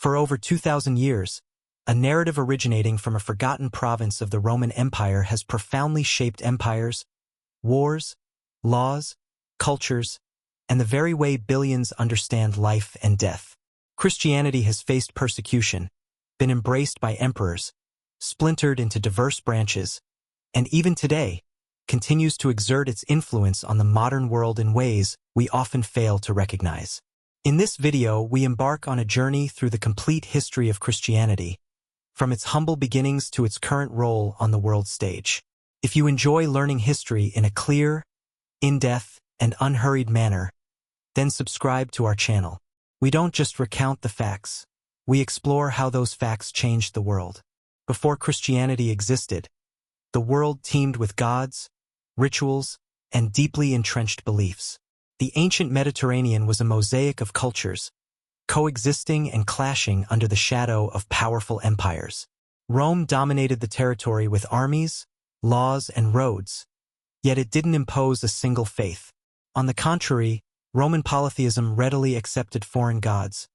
For over 2,000 years, a narrative originating from a forgotten province of the Roman Empire has profoundly shaped empires, wars, laws, cultures, and the very way billions understand life and death. Christianity has faced persecution, been embraced by emperors, splintered into diverse branches, and even today, continues to exert its influence on the modern world in ways we often fail to recognize. In this video, we embark on a journey through the complete history of Christianity, from its humble beginnings to its current role on the world stage. If you enjoy learning history in a clear, in-depth, and unhurried manner, then subscribe to our channel. We don't just recount the facts, we explore how those facts changed the world. Before Christianity existed, the world teemed with gods, rituals, and deeply entrenched beliefs. The ancient Mediterranean was a mosaic of cultures, coexisting and clashing under the shadow of powerful empires. Rome dominated the territory with armies, laws, and roads, yet it didn't impose a single faith. On the contrary, Roman polytheism readily accepted foreign gods,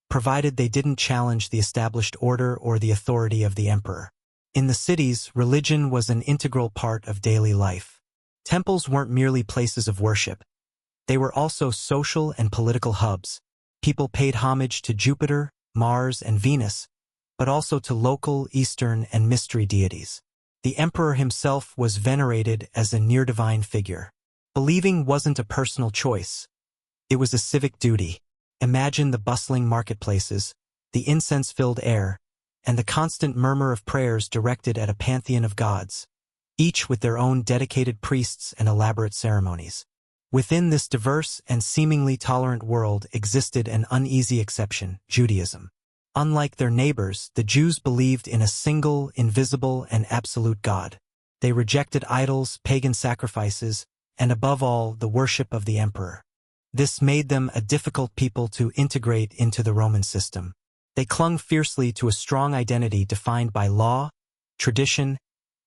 provided they didn't challenge the established order or the authority of the emperor. In the cities, religion was an integral part of daily life. Temples weren't merely places of worship. They were also social and political hubs. People paid homage to Jupiter, Mars, and Venus, but also to local, Eastern, and mystery deities. The emperor himself was venerated as a near-divine figure. Believing wasn't a personal choice. It was a civic duty. Imagine the bustling marketplaces, the incense-filled air, and the constant murmur of prayers directed at a pantheon of gods, each with their own dedicated priests and elaborate ceremonies. Within this diverse and seemingly tolerant world existed an uneasy exception, Judaism. Unlike their neighbors, the Jews believed in a single, invisible, and absolute God. They rejected idols, pagan sacrifices, and above all, the worship of the emperor. This made them a difficult people to integrate into the Roman system. They clung fiercely to a strong identity defined by law, tradition,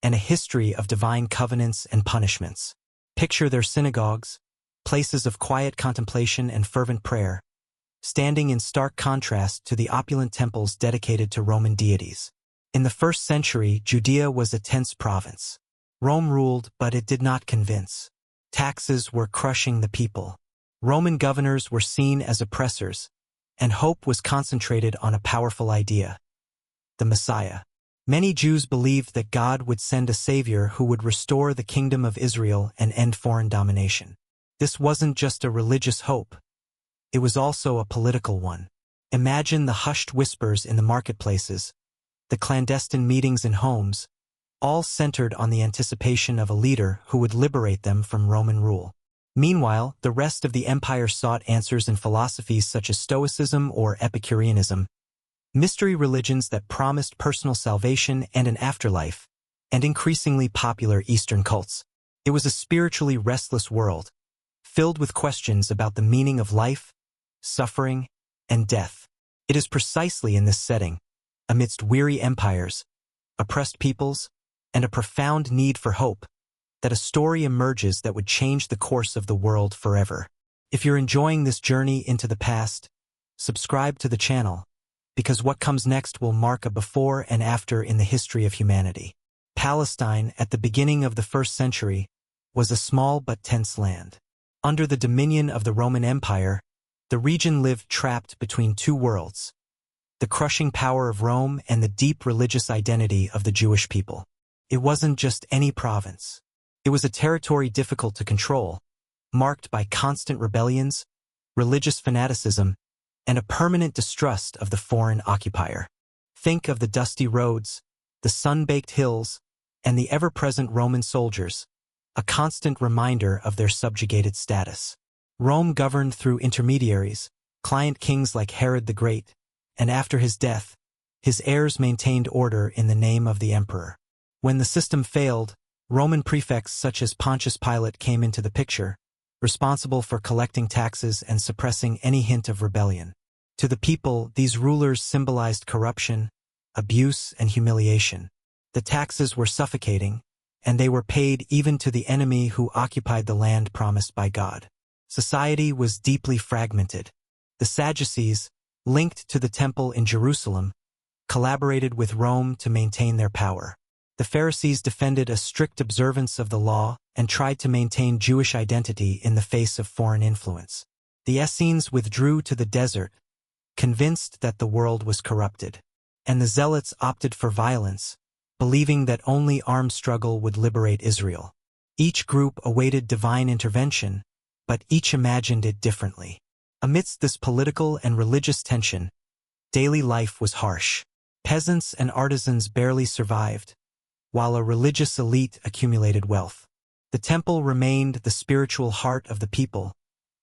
and a history of divine covenants and punishments. Picture their synagogues, places of quiet contemplation and fervent prayer, standing in stark contrast to the opulent temples dedicated to Roman deities. In the 1st century, Judea was a tense province. Rome ruled, but it did not convince. Taxes were crushing the people. Roman governors were seen as oppressors, and hope was concentrated on a powerful idea: the Messiah. Many Jews believed that God would send a savior who would restore the kingdom of Israel and end foreign domination. This wasn't just a religious hope. It was also a political one. Imagine the hushed whispers in the marketplaces, the clandestine meetings in homes, all centered on the anticipation of a leader who would liberate them from Roman rule. Meanwhile, the rest of the empire sought answers in philosophies such as Stoicism or Epicureanism, mystery religions that promised personal salvation and an afterlife, and increasingly popular Eastern cults. It was a spiritually restless world, filled with questions about the meaning of life, suffering, and death. It is precisely in this setting, amidst weary empires, oppressed peoples, and a profound need for hope, that a story emerges that would change the course of the world forever. If you're enjoying this journey into the past, subscribe to the channel, because what comes next will mark a before and after in the history of humanity. Palestine, at the beginning of the 1st century, was a small but tense land. Under the dominion of the Roman Empire, the region lived trapped between two worlds: the crushing power of Rome and the deep religious identity of the Jewish people. It wasn't just any province. It was a territory difficult to control, marked by constant rebellions, religious fanaticism, and a permanent distrust of the foreign occupier. Think of the dusty roads, the sun-baked hills, and the ever-present Roman soldiers, a constant reminder of their subjugated status. Rome governed through intermediaries, client kings like Herod the Great, and after his death, his heirs maintained order in the name of the emperor. When the system failed, Roman prefects such as Pontius Pilate came into the picture, responsible for collecting taxes and suppressing any hint of rebellion. To the people, these rulers symbolized corruption, abuse, and humiliation. The taxes were suffocating, and they were paid even to the enemy who occupied the land promised by God. Society was deeply fragmented. The Sadducees, linked to the temple in Jerusalem, collaborated with Rome to maintain their power. The Pharisees defended a strict observance of the law and tried to maintain Jewish identity in the face of foreign influence. The Essenes withdrew to the desert, convinced that the world was corrupted. And the Zealots opted for violence, believing that only armed struggle would liberate Israel. Each group awaited divine intervention, but each imagined it differently. Amidst this political and religious tension, daily life was harsh. Peasants and artisans barely survived, while a religious elite accumulated wealth. The temple remained the spiritual heart of the people,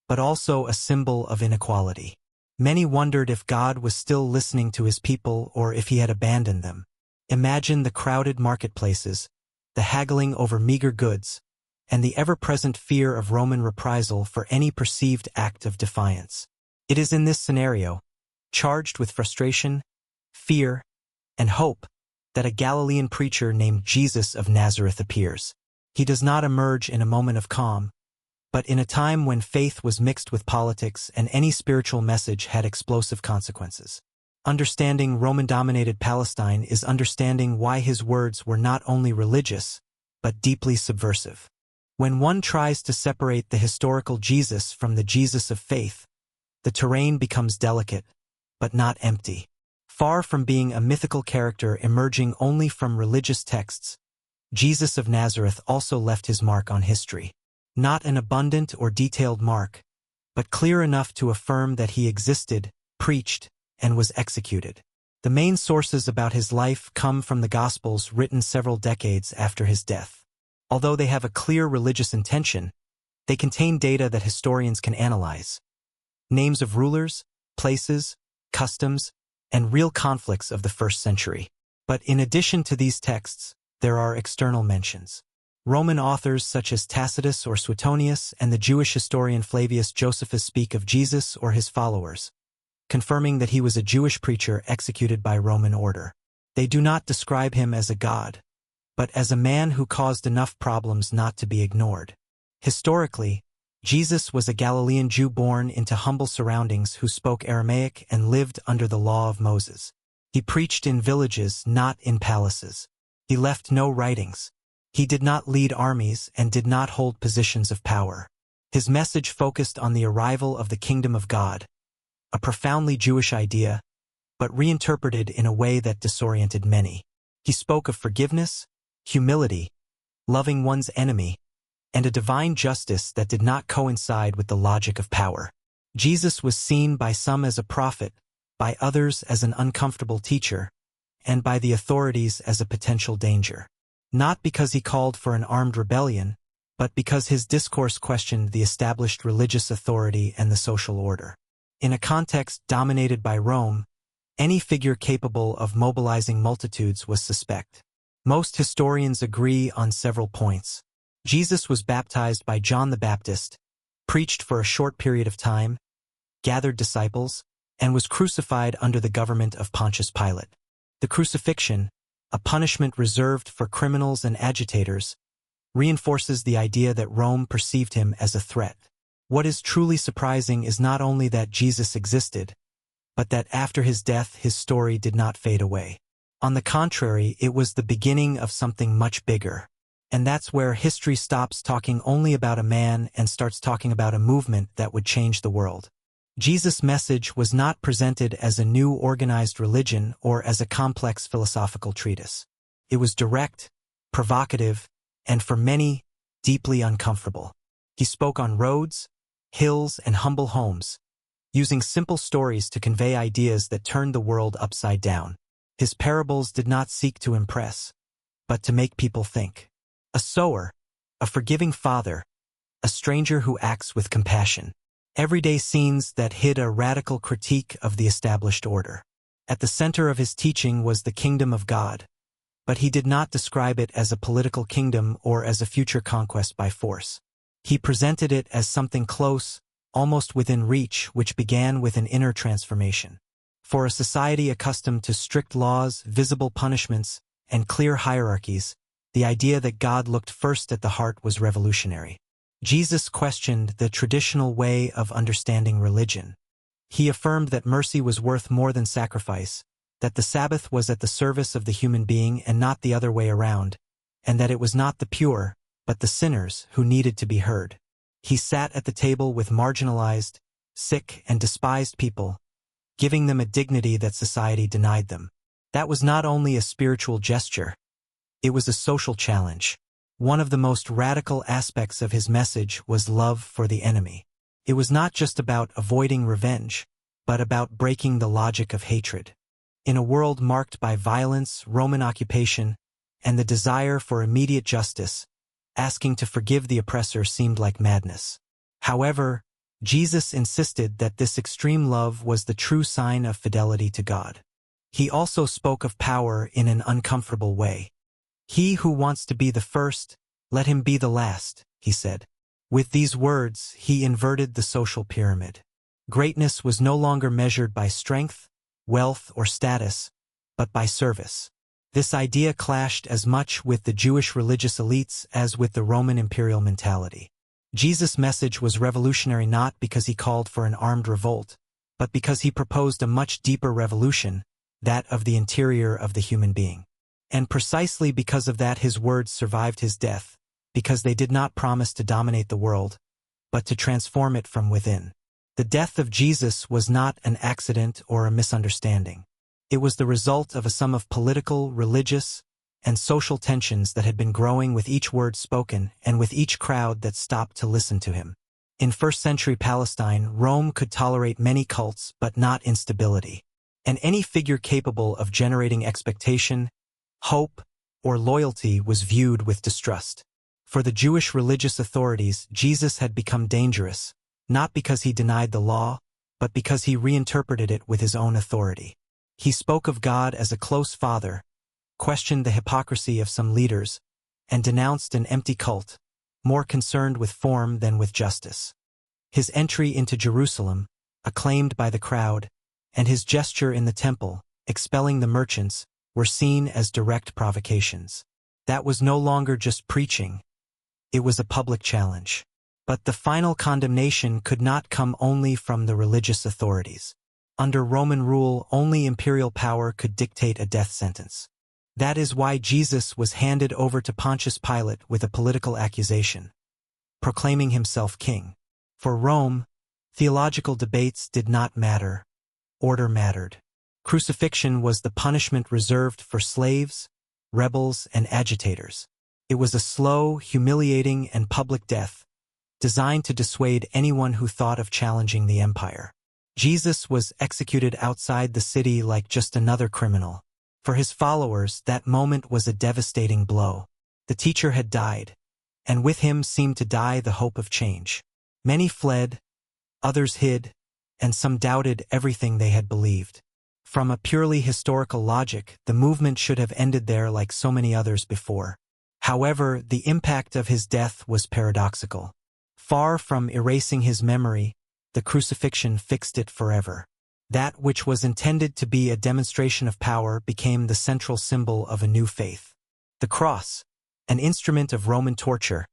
but also a symbol of inequality. Many wondered if God was still listening to his people or if he had abandoned them. Imagine the crowded marketplaces, the haggling over meager goods, and the ever-present fear of Roman reprisal for any perceived act of defiance. It is in this scenario, charged with frustration, fear, and hope, that a Galilean preacher named Jesus of Nazareth appears. He does not emerge in a moment of calm, but in a time when faith was mixed with politics and any spiritual message had explosive consequences. Understanding Roman-dominated Palestine is understanding why his words were not only religious, but deeply subversive. When one tries to separate the historical Jesus from the Jesus of faith, the terrain becomes delicate, but not empty. Far from being a mythical character emerging only from religious texts, Jesus of Nazareth also left his mark on history. Not an abundant or detailed mark, but clear enough to affirm that he existed, preached, and was executed. The main sources about his life come from the Gospels written several decades after his death. Although they have a clear religious intention, they contain data that historians can analyze. Names of rulers, places, customs, and real conflicts of the first century. But in addition to these texts, there are external mentions. Roman authors such as Tacitus or Suetonius and the Jewish historian Flavius Josephus speak of Jesus or his followers, confirming that he was a Jewish preacher executed by Roman order. They do not describe him as a god, but as a man who caused enough problems not to be ignored. Historically, Jesus was a Galilean Jew born into humble surroundings who spoke Aramaic and lived under the law of Moses. He preached in villages, not in palaces. He left no writings. He did not lead armies and did not hold positions of power. His message focused on the arrival of the kingdom of God, a profoundly Jewish idea, but reinterpreted in a way that disoriented many. He spoke of forgiveness, humility, loving one's enemy, and a divine justice that did not coincide with the logic of power. Jesus was seen by some as a prophet, by others as an uncomfortable teacher, and by the authorities as a potential danger. Not because he called for an armed rebellion, but because his discourse questioned the established religious authority and the social order. In a context dominated by Rome, any figure capable of mobilizing multitudes was suspect. Most historians agree on several points. Jesus was baptized by John the Baptist, preached for a short period of time, gathered disciples, and was crucified under the government of Pontius Pilate. The crucifixion, a punishment reserved for criminals and agitators, reinforces the idea that Rome perceived him as a threat. What is truly surprising is not only that Jesus existed, but that after his death his story did not fade away. On the contrary, it was the beginning of something much bigger. And that's where history stops talking only about a man and starts talking about a movement that would change the world. Jesus' message was not presented as a new organized religion or as a complex philosophical treatise. It was direct, provocative, and for many, deeply uncomfortable. He spoke on roads, hills, and humble homes, using simple stories to convey ideas that turned the world upside down. His parables did not seek to impress, but to make people think. A sower, a forgiving father, a stranger who acts with compassion. Everyday scenes that hid a radical critique of the established order. At the center of his teaching was the kingdom of God, but he did not describe it as a political kingdom or as a future conquest by force. He presented it as something close, almost within reach, which began with an inner transformation. For a society accustomed to strict laws, visible punishments, and clear hierarchies, the idea that God looked first at the heart was revolutionary. Jesus questioned the traditional way of understanding religion. He affirmed that mercy was worth more than sacrifice, that the Sabbath was at the service of the human being and not the other way around, and that it was not the pure, but the sinners who needed to be heard. He sat at the table with marginalized, sick, and despised people, giving them a dignity that society denied them. That was not only a spiritual gesture, it was a social challenge. One of the most radical aspects of his message was love for the enemy. It was not just about avoiding revenge, but about breaking the logic of hatred. In a world marked by violence, Roman occupation, and the desire for immediate justice, asking to forgive the oppressor seemed like madness. However, Jesus insisted that this extreme love was the true sign of fidelity to God. He also spoke of power in an uncomfortable way. "He who wants to be the first, let him be the last," he said. With these words, he inverted the social pyramid. Greatness was no longer measured by strength, wealth, or status, but by service. This idea clashed as much with the Jewish religious elites as with the Roman imperial mentality. Jesus' message was revolutionary not because he called for an armed revolt, but because he proposed a much deeper revolution, that of the interior of the human being. And precisely because of that his words survived his death, because they did not promise to dominate the world, but to transform it from within. The death of Jesus was not an accident or a misunderstanding. It was the result of a sum of political, religious, and social tensions that had been growing with each word spoken and with each crowd that stopped to listen to him. In first-century Palestine, Rome could tolerate many cults but not instability. And any figure capable of generating expectation, hope, or loyalty was viewed with distrust. For the Jewish religious authorities, Jesus had become dangerous, not because he denied the law, but because he reinterpreted it with his own authority. He spoke of God as a close father, questioned the hypocrisy of some leaders, and denounced an empty cult, more concerned with form than with justice. His entry into Jerusalem, acclaimed by the crowd, and his gesture in the temple, expelling the merchants, were seen as direct provocations. That was no longer just preaching, it was a public challenge. But the final condemnation could not come only from the religious authorities. Under Roman rule, only imperial power could dictate a death sentence. That is why Jesus was handed over to Pontius Pilate with a political accusation, proclaiming himself king. For Rome, theological debates did not matter. Order mattered. Crucifixion was the punishment reserved for slaves, rebels, and agitators. It was a slow, humiliating, and public death, designed to dissuade anyone who thought of challenging the empire. Jesus was executed outside the city like just another criminal. For his followers, that moment was a devastating blow. The teacher had died, and with him seemed to die the hope of change. Many fled, others hid, and some doubted everything they had believed. From a purely historical logic, the movement should have ended there like so many others before. However, the impact of his death was paradoxical. Far from erasing his memory, the crucifixion fixed it forever. That which was intended to be a demonstration of power became the central symbol of a new faith. The cross, an instrument of Roman torture,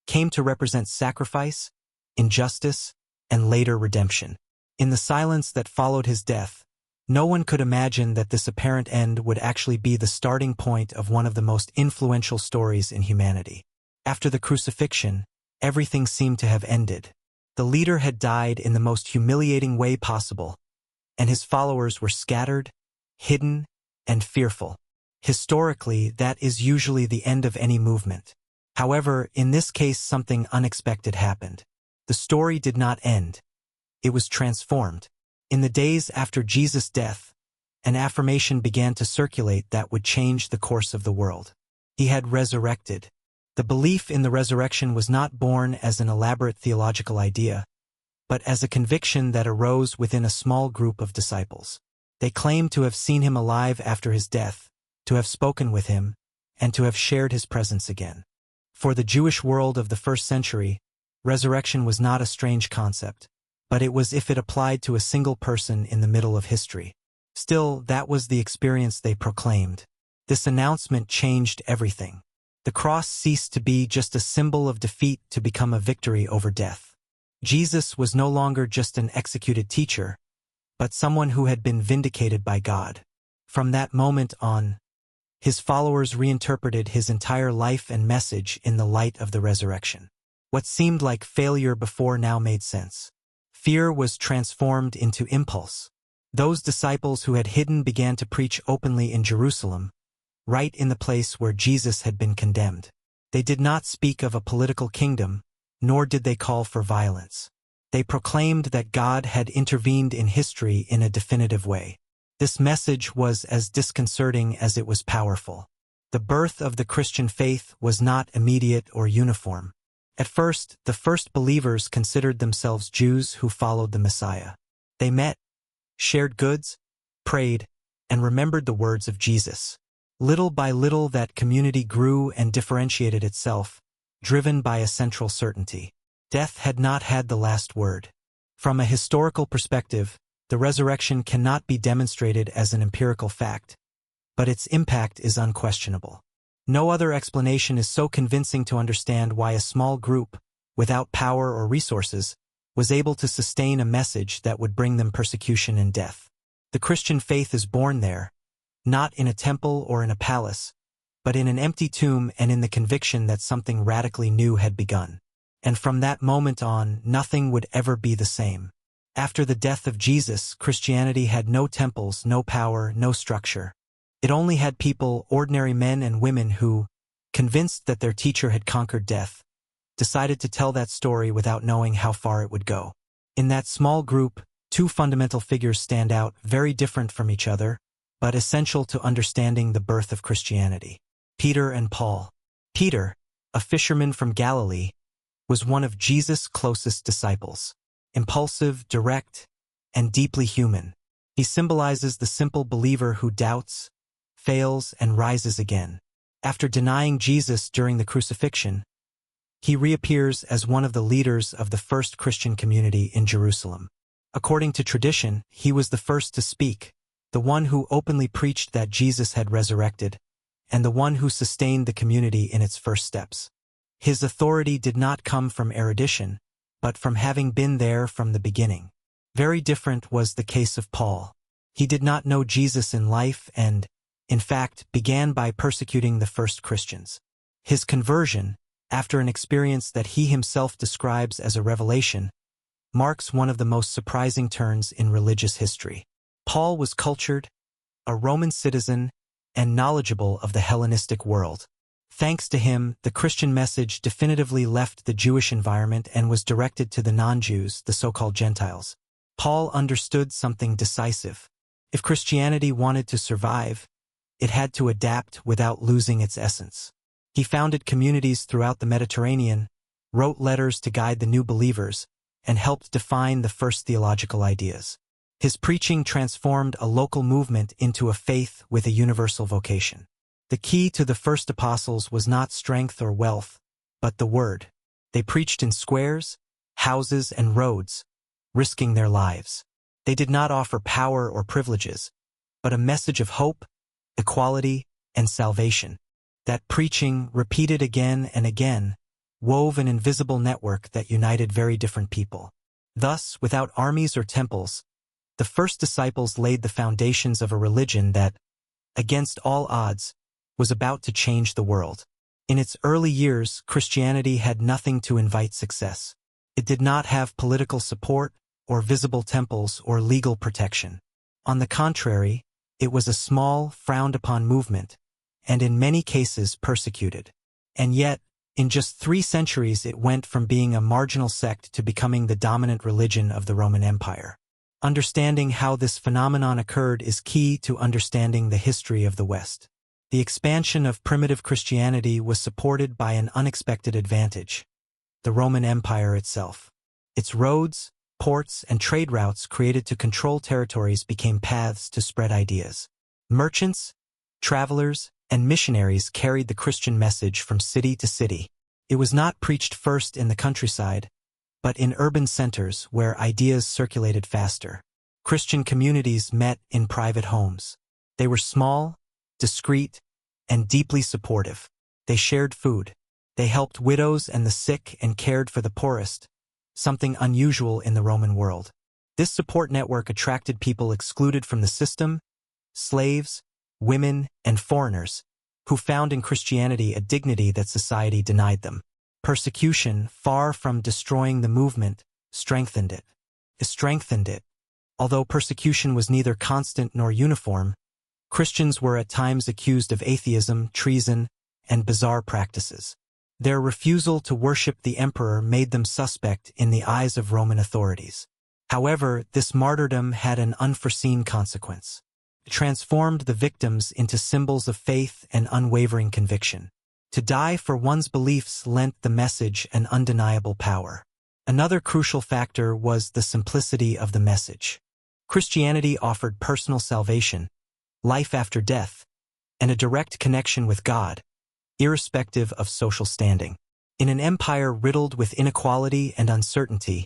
came to represent sacrifice, injustice, and later redemption. In the silence that followed his death, no one could imagine that this apparent end would actually be the starting point of one of the most influential stories in humanity. After the crucifixion, everything seemed to have ended. The leader had died in the most humiliating way possible, and his followers were scattered, hidden, and fearful. Historically, that is usually the end of any movement. However, in this case something unexpected happened. The story did not end. It was transformed. In the days after Jesus' death, an affirmation began to circulate that would change the course of the world. He had resurrected. The belief in the resurrection was not born as an elaborate theological idea, but as a conviction that arose within a small group of disciples. They claimed to have seen him alive after his death, to have spoken with him, and to have shared his presence again. For the Jewish world of the first century, resurrection was not a strange concept, but it was if it applied to a single person in the middle of history. Still, that was the experience they proclaimed. This announcement changed everything. The cross ceased to be just a symbol of defeat to become a victory over death. Jesus was no longer just an executed teacher, but someone who had been vindicated by God. From that moment on, his followers reinterpreted his entire life and message in the light of the resurrection. What seemed like failure before now made sense. Fear was transformed into impulse. Those disciples who had hidden began to preach openly in Jerusalem, right in the place where Jesus had been condemned. They did not speak of a political kingdom, nor did they call for violence. They proclaimed that God had intervened in history in a definitive way. This message was as disconcerting as it was powerful. The birth of the Christian faith was not immediate or uniform. At first, the first believers considered themselves Jews who followed the Messiah. They met, shared goods, prayed, and remembered the words of Jesus. Little by little that community grew and differentiated itself, driven by a central certainty. Death had not had the last word. From a historical perspective, the resurrection cannot be demonstrated as an empirical fact, but its impact is unquestionable. No other explanation is so convincing to understand why a small group, without power or resources, was able to sustain a message that would bring them persecution and death. The Christian faith is born there, not in a temple or in a palace, but in an empty tomb and in the conviction that something radically new had begun. And from that moment on, nothing would ever be the same. After the death of Jesus, Christianity had no temples, no power, no structure. It only had people, ordinary men and women who, convinced that their teacher had conquered death, decided to tell that story without knowing how far it would go. In that small group, two fundamental figures stand out, very different from each other, but essential to understanding the birth of Christianity. Peter and Paul. Peter, a fisherman from Galilee, was one of Jesus' closest disciples. Impulsive, direct, and deeply human. He symbolizes the simple believer who doubts, fails, and rises again. After denying Jesus during the crucifixion, he reappears as one of the leaders of the first Christian community in Jerusalem. According to tradition, he was the first to speak, the one who openly preached that Jesus had resurrected, and the one who sustained the community in its first steps. His authority did not come from erudition, but from having been there from the beginning. Very different was the case of Paul. He did not know Jesus in life and, in fact, began by persecuting the first Christians. His conversion, after an experience that he himself describes as a revelation, marks one of the most surprising turns in religious history. Paul was cultured, a Roman citizen, and knowledgeable of the Hellenistic world. Thanks to him, the Christian message definitively left the Jewish environment and was directed to the non-Jews, the so-called Gentiles. Paul understood something decisive. If Christianity wanted to survive, it had to adapt without losing its essence. He founded communities throughout the Mediterranean, wrote letters to guide the new believers, and helped define the first theological ideas. His preaching transformed a local movement into a faith with a universal vocation. The key to the first apostles was not strength or wealth, but the word. They preached in squares, houses, and roads, risking their lives. They did not offer power or privileges, but a message of hope, equality, and salvation. That preaching, repeated again and again, wove an invisible network that united very different people. Thus, without armies or temples, the first disciples laid the foundations of a religion that, against all odds, was about to change the world. In its early years, Christianity had nothing to invite success. It did not have political support, or visible temples, or legal protection. On the contrary, it was a small, frowned-upon movement, and in many cases persecuted. And yet, in just 3 centuries it went from being a marginal sect to becoming the dominant religion of the Roman Empire. Understanding how this phenomenon occurred is key to understanding the history of the West. The expansion of primitive Christianity was supported by an unexpected advantage: the Roman Empire itself. Its roads, ports, and trade routes created to control territories became paths to spread ideas. Merchants, travelers, and missionaries carried the Christian message from city to city. It was not preached first in the countryside, but in urban centers where ideas circulated faster. Christian communities met in private homes. They were small, discreet, and deeply supportive. They shared food. They helped widows and the sick and cared for the poorest, something unusual in the Roman world. This support network attracted people excluded from the system, slaves, women, and foreigners, who found in Christianity a dignity that society denied them. Persecution, far from destroying the movement, strengthened it. Although persecution was neither constant nor uniform, Christians were at times accused of atheism, treason, and bizarre practices. Their refusal to worship the emperor made them suspect in the eyes of Roman authorities. However, this martyrdom had an unforeseen consequence. It transformed the victims into symbols of faith and unwavering conviction. To die for one's beliefs lent the message an undeniable power. Another crucial factor was the simplicity of the message. Christianity offered personal salvation, life after death, and a direct connection with God, irrespective of social standing. In an empire riddled with inequality and uncertainty,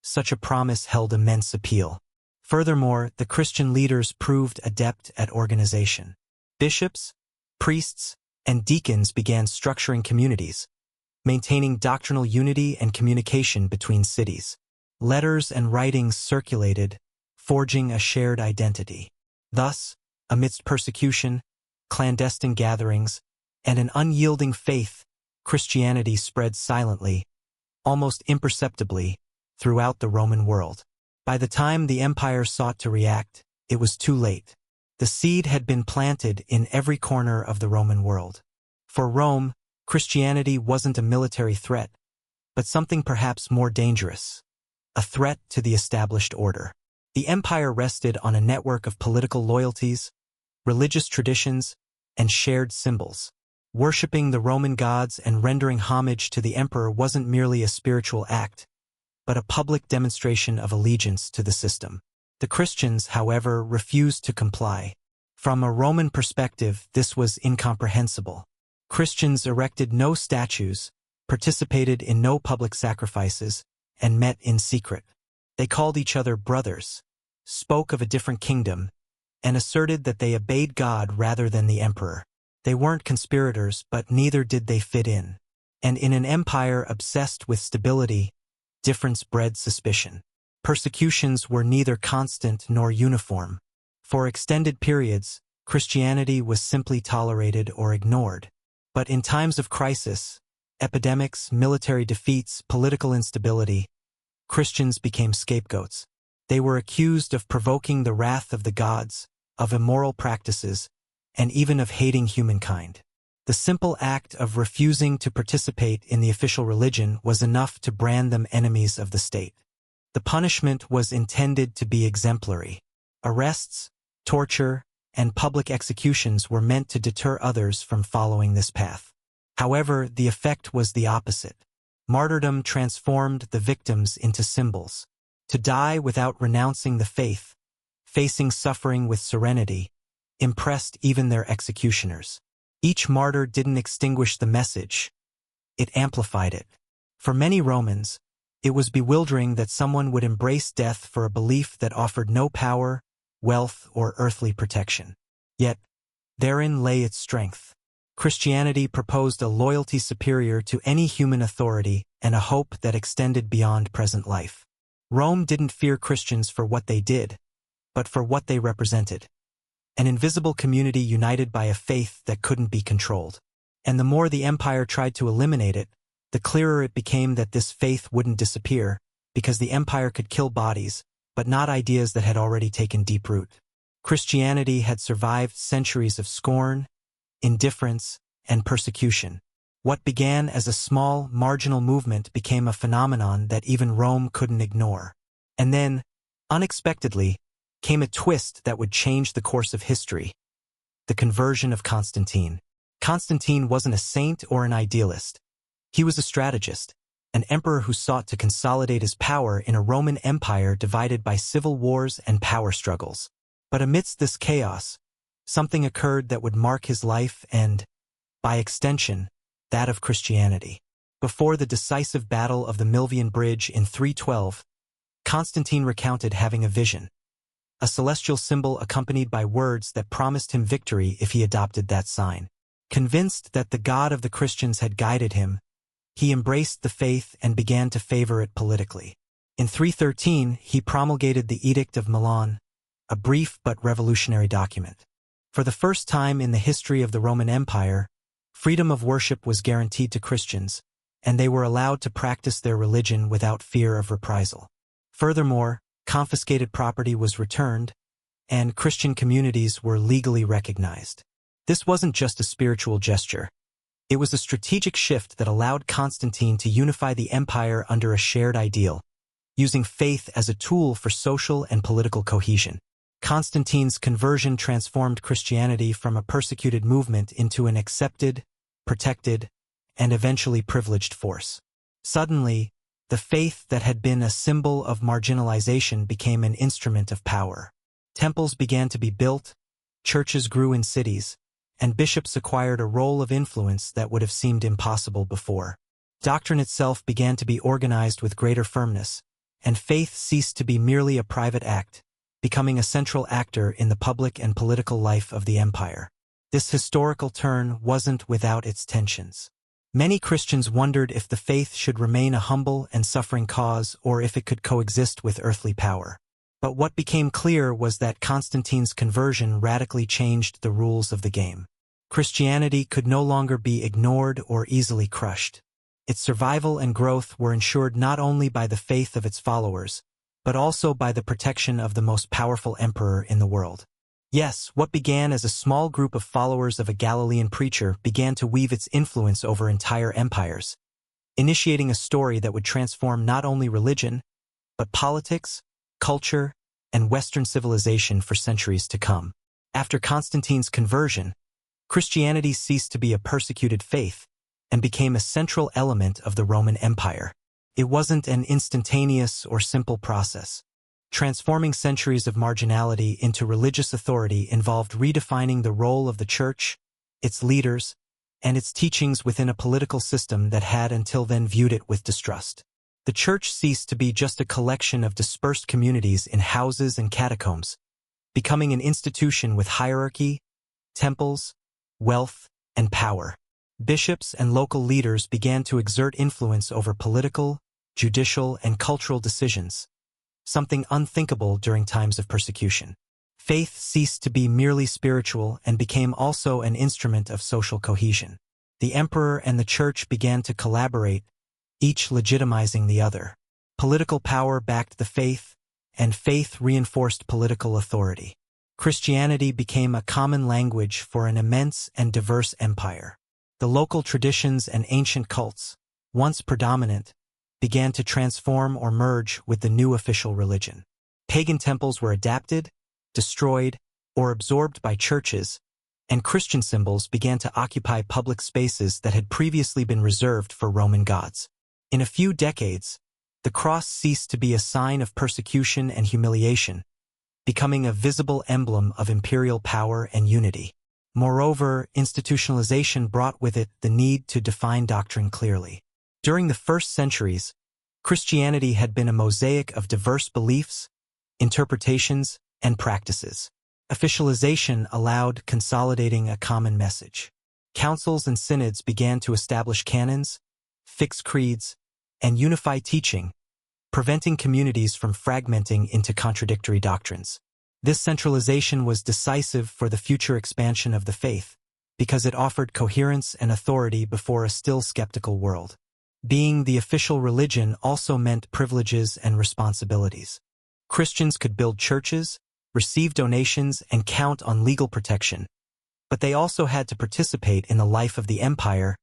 such a promise held immense appeal. Furthermore, the Christian leaders proved adept at organization. Bishops, priests, and deacons began structuring communities, maintaining doctrinal unity and communication between cities. Letters and writings circulated, forging a shared identity. Thus, amidst persecution, clandestine gatherings, and an unyielding faith, Christianity spread silently, almost imperceptibly, throughout the Roman world. By the time the empire sought to react, it was too late. The seed had been planted in every corner of the Roman world. For Rome, Christianity wasn't a military threat, but something perhaps more dangerous, a threat to the established order. The empire rested on a network of political loyalties, religious traditions, and shared symbols. Worshipping the Roman gods and rendering homage to the emperor wasn't merely a spiritual act, but a public demonstration of allegiance to the system. The Christians, however, refused to comply. From a Roman perspective, this was incomprehensible. Christians erected no statues, participated in no public sacrifices, and met in secret. They called each other brothers, spoke of a different kingdom, and asserted that they obeyed God rather than the emperor. They weren't conspirators, but neither did they fit in. And in an empire obsessed with stability, difference bred suspicion. Persecutions were neither constant nor uniform. For extended periods, Christianity was simply tolerated or ignored. But in times of crisis, epidemics, military defeats, political instability, Christians became scapegoats. They were accused of provoking the wrath of the gods, of immoral practices, and even of hating humankind. The simple act of refusing to participate in the official religion was enough to brand them enemies of the state. The punishment was intended to be exemplary. Arrests, torture, and public executions were meant to deter others from following this path. However, the effect was the opposite. Martyrdom transformed the victims into symbols. To die without renouncing the faith, facing suffering with serenity, impressed even their executioners. Each martyr didn't extinguish the message, it amplified it. For many Romans, it was bewildering that someone would embrace death for a belief that offered no power, wealth, or earthly protection. Yet, therein lay its strength. Christianity proposed a loyalty superior to any human authority and a hope that extended beyond present life. Rome didn't fear Christians for what they did, but for what they represented. An invisible community united by a faith that couldn't be controlled. And the more the empire tried to eliminate it, the clearer it became that this faith wouldn't disappear, because the empire could kill bodies, but not ideas that had already taken deep root. Christianity had survived centuries of scorn, indifference, and persecution. What began as a small, marginal movement became a phenomenon that even Rome couldn't ignore. And then, unexpectedly, came a twist that would change the course of history: the conversion of Constantine. Constantine wasn't a saint or an idealist. He was a strategist, an emperor who sought to consolidate his power in a Roman Empire divided by civil wars and power struggles. But amidst this chaos, something occurred that would mark his life and, by extension, that of Christianity. Before the decisive battle of the Milvian Bridge in 312, Constantine recounted having a vision, a celestial symbol accompanied by words that promised him victory if he adopted that sign. Convinced that the God of the Christians had guided him, he embraced the faith and began to favor it politically. In 313, he promulgated the Edict of Milan, a brief but revolutionary document. For the first time in the history of the Roman Empire, freedom of worship was guaranteed to Christians, and they were allowed to practice their religion without fear of reprisal. Furthermore, confiscated property was returned, and Christian communities were legally recognized. This wasn't just a spiritual gesture. It was a strategic shift that allowed Constantine to unify the empire under a shared ideal, using faith as a tool for social and political cohesion. Constantine's conversion transformed Christianity from a persecuted movement into an accepted, protected, and eventually privileged force. Suddenly, the faith that had been a symbol of marginalization became an instrument of power. Temples began to be built, churches grew in cities, and bishops acquired a role of influence that would have seemed impossible before. Doctrine itself began to be organized with greater firmness, and faith ceased to be merely a private act, becoming a central actor in the public and political life of the empire. This historical turn wasn't without its tensions. Many Christians wondered if the faith should remain a humble and suffering cause or if it could coexist with earthly power. But what became clear was that Constantine's conversion radically changed the rules of the game. Christianity could no longer be ignored or easily crushed. Its survival and growth were ensured not only by the faith of its followers, but also by the protection of the most powerful emperor in the world. Yes, what began as a small group of followers of a Galilean preacher began to weave its influence over entire empires, initiating a story that would transform not only religion, but politics, culture, and Western civilization for centuries to come. After Constantine's conversion, Christianity ceased to be a persecuted faith and became a central element of the Roman Empire. It wasn't an instantaneous or simple process. Transforming centuries of marginality into religious authority involved redefining the role of the church, its leaders, and its teachings within a political system that had until then viewed it with distrust. The church ceased to be just a collection of dispersed communities in houses and catacombs, becoming an institution with hierarchy, temples, wealth, and power. Bishops and local leaders began to exert influence over political, judicial, and cultural decisions, something unthinkable during times of persecution. Faith ceased to be merely spiritual and became also an instrument of social cohesion. The emperor and the church began to collaborate, each legitimizing the other. Political power backed the faith, and faith reinforced political authority. Christianity became a common language for an immense and diverse empire. The local traditions and ancient cults, once predominant, began to transform or merge with the new official religion. Pagan temples were adapted, destroyed, or absorbed by churches, and Christian symbols began to occupy public spaces that had previously been reserved for Roman gods. In a few decades, the cross ceased to be a sign of persecution and humiliation, becoming a visible emblem of imperial power and unity. Moreover, institutionalization brought with it the need to define doctrine clearly. During the first centuries, Christianity had been a mosaic of diverse beliefs, interpretations, and practices. Officialization allowed consolidating a common message. Councils and synods began to establish canons, fix creeds, and unify teaching, preventing communities from fragmenting into contradictory doctrines. This centralization was decisive for the future expansion of the faith, because it offered coherence and authority before a still skeptical world. Being the official religion also meant privileges and responsibilities. Christians could build churches, receive donations, and count on legal protection, but they also had to participate in the life of the empire,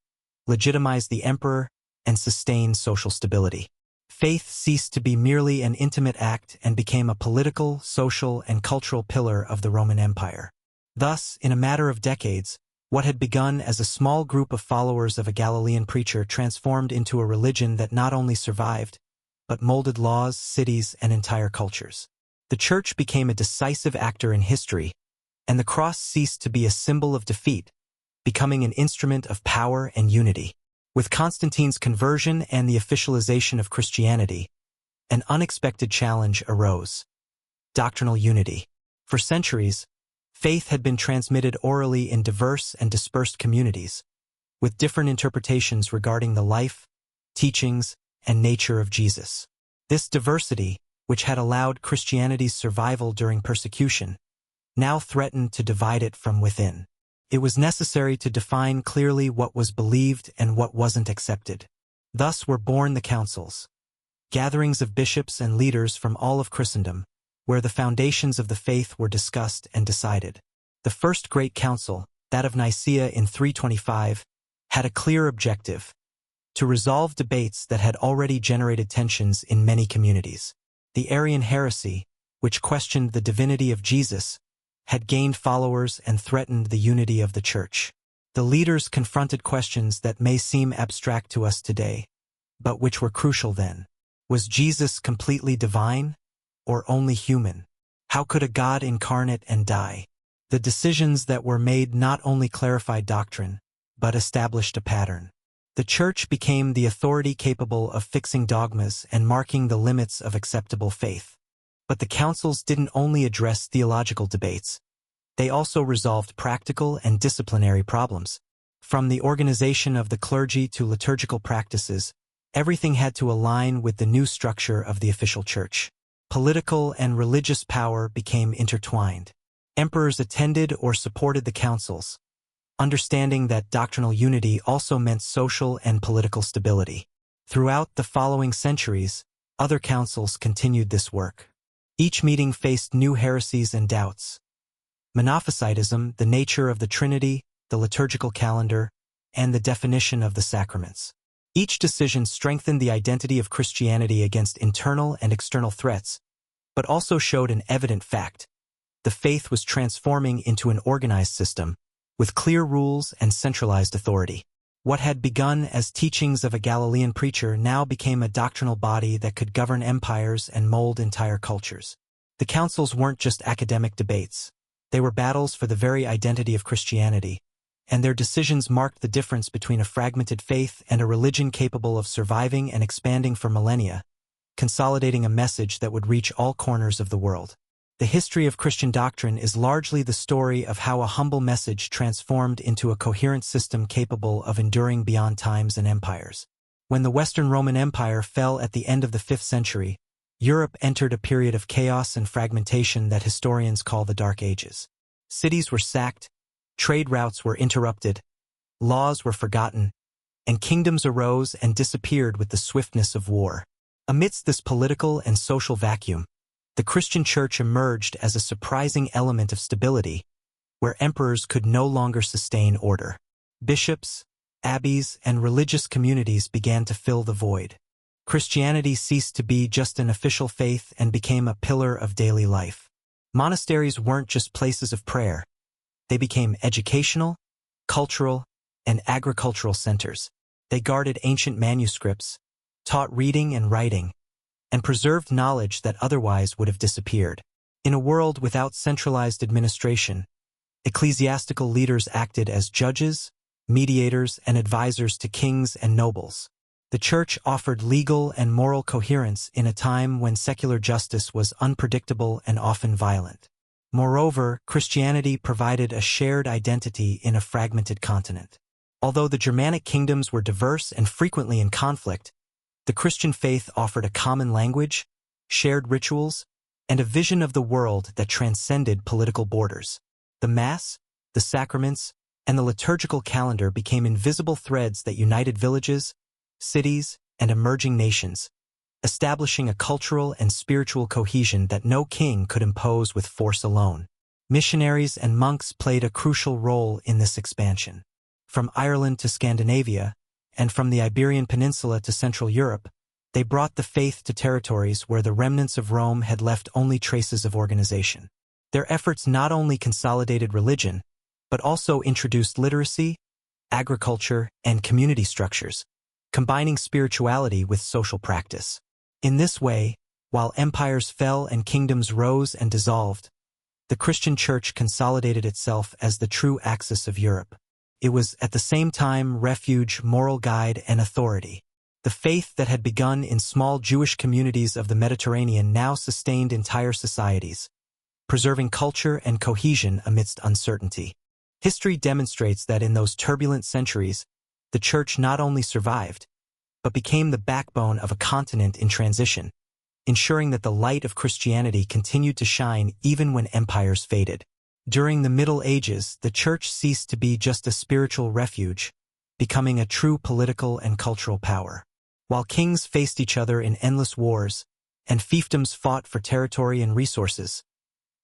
legitimize the emperor, and sustain social stability. Faith ceased to be merely an intimate act and became a political, social, and cultural pillar of the Roman Empire. Thus, in a matter of decades, what had begun as a small group of followers of a Galilean preacher transformed into a religion that not only survived, but molded laws, cities, and entire cultures. The church became a decisive actor in history, and the cross ceased to be a symbol of defeat, becoming an instrument of power and unity. With Constantine's conversion and the officialization of Christianity, an unexpected challenge arose: doctrinal unity. For centuries, faith had been transmitted orally in diverse and dispersed communities, with different interpretations regarding the life, teachings, and nature of Jesus. This diversity, which had allowed Christianity's survival during persecution, now threatened to divide it from within. It was necessary to define clearly what was believed and what wasn't accepted. Thus were born the councils, gatherings of bishops and leaders from all of Christendom, where the foundations of the faith were discussed and decided. The first great council, that of Nicaea in 325, had a clear objective: to resolve debates that had already generated tensions in many communities. The Arian heresy, which questioned the divinity of Jesus, had gained followers and threatened the unity of the Church. The leaders confronted questions that may seem abstract to us today, but which were crucial then. Was Jesus completely divine, or only human? How could a God incarnate and die? The decisions that were made not only clarified doctrine, but established a pattern. The Church became the authority capable of fixing dogmas and marking the limits of acceptable faith. But the councils didn't only address theological debates. They also resolved practical and disciplinary problems. From the organization of the clergy to liturgical practices, everything had to align with the new structure of the official church. Political and religious power became intertwined. Emperors attended or supported the councils, understanding that doctrinal unity also meant social and political stability. Throughout the following centuries, other councils continued this work. Each meeting faced new heresies and doubts. Monophysitism, the nature of the Trinity, the liturgical calendar, and the definition of the sacraments. Each decision strengthened the identity of Christianity against internal and external threats, but also showed an evident fact: the faith was transforming into an organized system, with clear rules and centralized authority. What had begun as teachings of a Galilean preacher now became a doctrinal body that could govern empires and mold entire cultures. The councils weren't just academic debates. They were battles for the very identity of Christianity, and their decisions marked the difference between a fragmented faith and a religion capable of surviving and expanding for millennia, consolidating a message that would reach all corners of the world. The history of Christian doctrine is largely the story of how a humble message transformed into a coherent system capable of enduring beyond times and empires. When the Western Roman Empire fell at the end of the 5th century, Europe entered a period of chaos and fragmentation that historians call the Dark Ages. Cities were sacked, trade routes were interrupted, laws were forgotten, and kingdoms arose and disappeared with the swiftness of war. Amidst this political and social vacuum, the Christian Church emerged as a surprising element of stability, where emperors could no longer sustain order. Bishops, abbeys, and religious communities began to fill the void. Christianity ceased to be just an official faith and became a pillar of daily life. Monasteries weren't just places of prayer. They became educational, cultural, and agricultural centers. They guarded ancient manuscripts, taught reading and writing, and preserved knowledge that otherwise would have disappeared. In a world without centralized administration, ecclesiastical leaders acted as judges, mediators, and advisors to kings and nobles. The Church offered legal and moral coherence in a time when secular justice was unpredictable and often violent. Moreover, Christianity provided a shared identity in a fragmented continent. Although the Germanic kingdoms were diverse and frequently in conflict, the Christian faith offered a common language, shared rituals, and a vision of the world that transcended political borders. The Mass, the sacraments, and the liturgical calendar became invisible threads that united villages, cities, and emerging nations, establishing a cultural and spiritual cohesion that no king could impose with force alone. Missionaries and monks played a crucial role in this expansion. From Ireland to Scandinavia, and from the Iberian Peninsula to Central Europe, they brought the faith to territories where the remnants of Rome had left only traces of organization. Their efforts not only consolidated religion, but also introduced literacy, agriculture, and community structures, combining spirituality with social practice. In this way, while empires fell and kingdoms rose and dissolved, the Christian Church consolidated itself as the true axis of Europe. It was at the same time refuge, moral guide, and authority. The faith that had begun in small Jewish communities of the Mediterranean now sustained entire societies, preserving culture and cohesion amidst uncertainty. History demonstrates that in those turbulent centuries, the Church not only survived, but became the backbone of a continent in transition, ensuring that the light of Christianity continued to shine even when empires faded. During the Middle Ages, the Church ceased to be just a spiritual refuge, becoming a true political and cultural power. While kings faced each other in endless wars, and fiefdoms fought for territory and resources,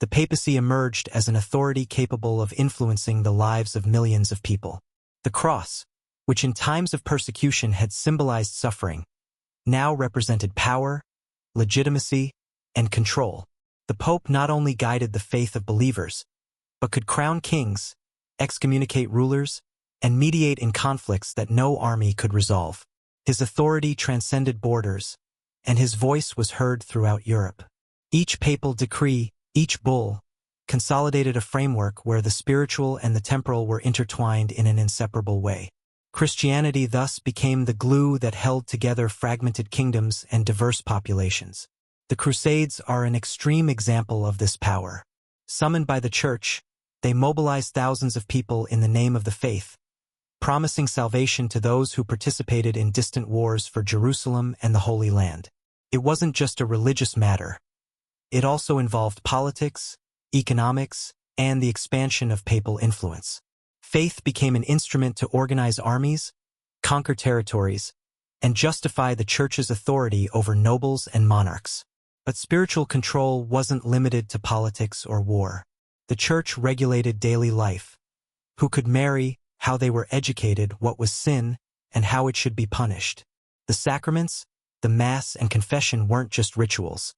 the papacy emerged as an authority capable of influencing the lives of millions of people. The cross, which in times of persecution had symbolized suffering, now represented power, legitimacy, and control. The Pope not only guided the faith of believers, but could crown kings, excommunicate rulers, and mediate in conflicts that no army could resolve. His authority transcended borders, and his voice was heard throughout Europe. Each papal decree, each bull, consolidated a framework where the spiritual and the temporal were intertwined in an inseparable way. Christianity thus became the glue that held together fragmented kingdoms and diverse populations. The Crusades are an extreme example of this power. Summoned by the Church, they mobilized thousands of people in the name of the faith, promising salvation to those who participated in distant wars for Jerusalem and the Holy Land. It wasn't just a religious matter. It also involved politics, economics, and the expansion of papal influence. Faith became an instrument to organize armies, conquer territories, and justify the Church's authority over nobles and monarchs. But spiritual control wasn't limited to politics or war. The Church regulated daily life. Who could marry, how they were educated, what was sin, and how it should be punished. The sacraments, the Mass and confession weren't just rituals.